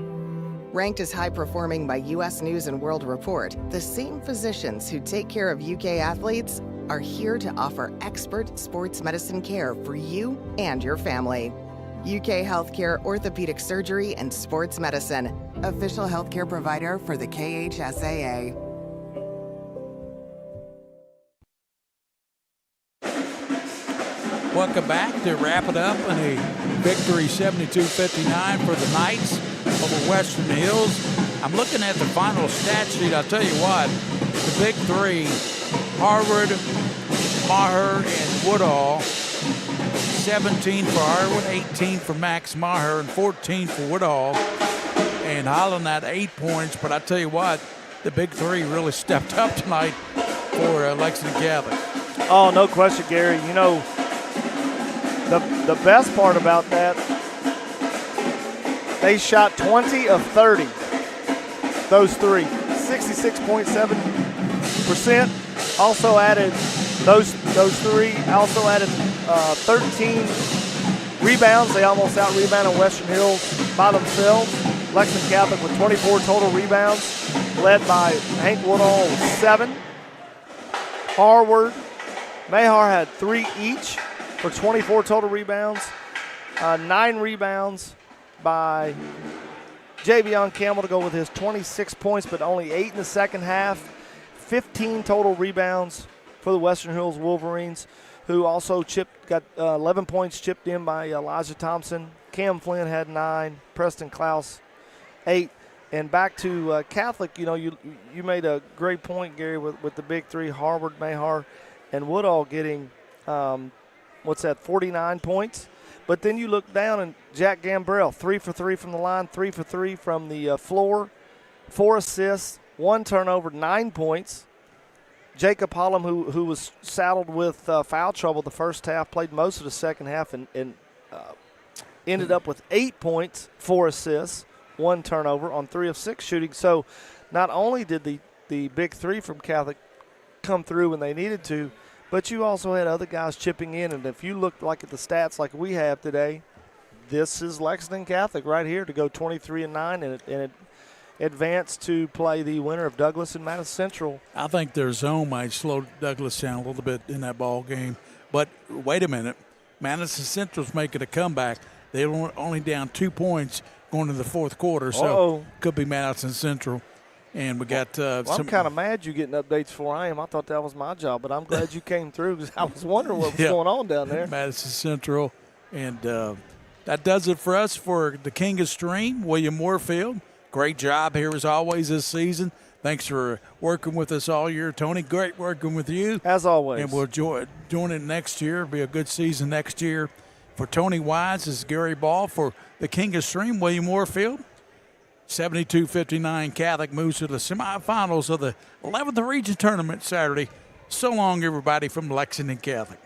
Ranked as high performing by US News and World Report, the same physicians who take care of UK athletes are here to offer expert sports medicine care for you and your family. UK Healthcare Orthopedic Surgery and Sports Medicine, official healthcare provider for the KHSAA. Welcome back to wrap it up in a victory 72-59 for the Knights over Western Hills. I'm looking at the final stat sheet. I'll tell you what, the big three, Harvard, Maher, and Woodall, 17 for Harvard, 18 for Max Maher, and 14 for Woodall. And Holland had 8 points, but I tell you what, the big three really stepped up tonight for Lexington Catholic. Oh, no question, Gary. You know, the best part about that, they shot 20 of 30, those three, 66.7%. Also added, those three also added 13 rebounds. They almost out-rebounded Western Hills by themselves. Lexington Catholic with 24 total rebounds, led by Hank Woodall with 7. Harvard, Mahar had 3 each for 24 total rebounds. 9 rebounds by Javion Campbell to go with his 26 points, but only 8 in the second half. 15 total rebounds for the Western Hills Wolverines, who also got 11 points chipped in by Elijah Thompson. Cam Flynn had 9, Preston Klaus 8. And back to Catholic, you know, you made a great point, Gary, with the big three, Harvard, Mahar, and Woodall getting 49 points. But then you look down and Jack Gambrell, 3 for 3 from the line, 3 for 3 from the floor, 4 assists, 1 turnover, 9 points. Jacob Hollum, who was saddled with foul trouble the first half, played most of the second half and ended up with 8 points, 4 assists, 1 turnover on 3 of 6 shooting. So not only did the big three from Catholic come through when they needed to, but you also had other guys chipping in. And if you look like at the stats like we have today, this is Lexington Catholic right here to go 23-9 and advance to play the winner of Douglas and Madison Central. I think their zone might slow Douglas down a little bit in that ball game. But wait a minute. Madison Central's making a comeback. They're only down 2 points going into the fourth quarter, so could be Madison Central. And we got I'm kind of mad you getting updates before I am. I thought that was my job, but I'm glad you came through because I was wondering what was going on down there. Madison Central. And that does it for us for the King of Stream, William Moorfield. Great job here as always this season. Thanks for working with us all year, Tony. Great working with you. As always. And we'll join it next year. It'll be a good season next year. For Tony Wise, this is Gary Ball. For the King of Stream, William Moorfield. 72-59 Catholic moves to the semifinals of the 11th Region Tournament Saturday. So long, everybody, from Lexington Catholic.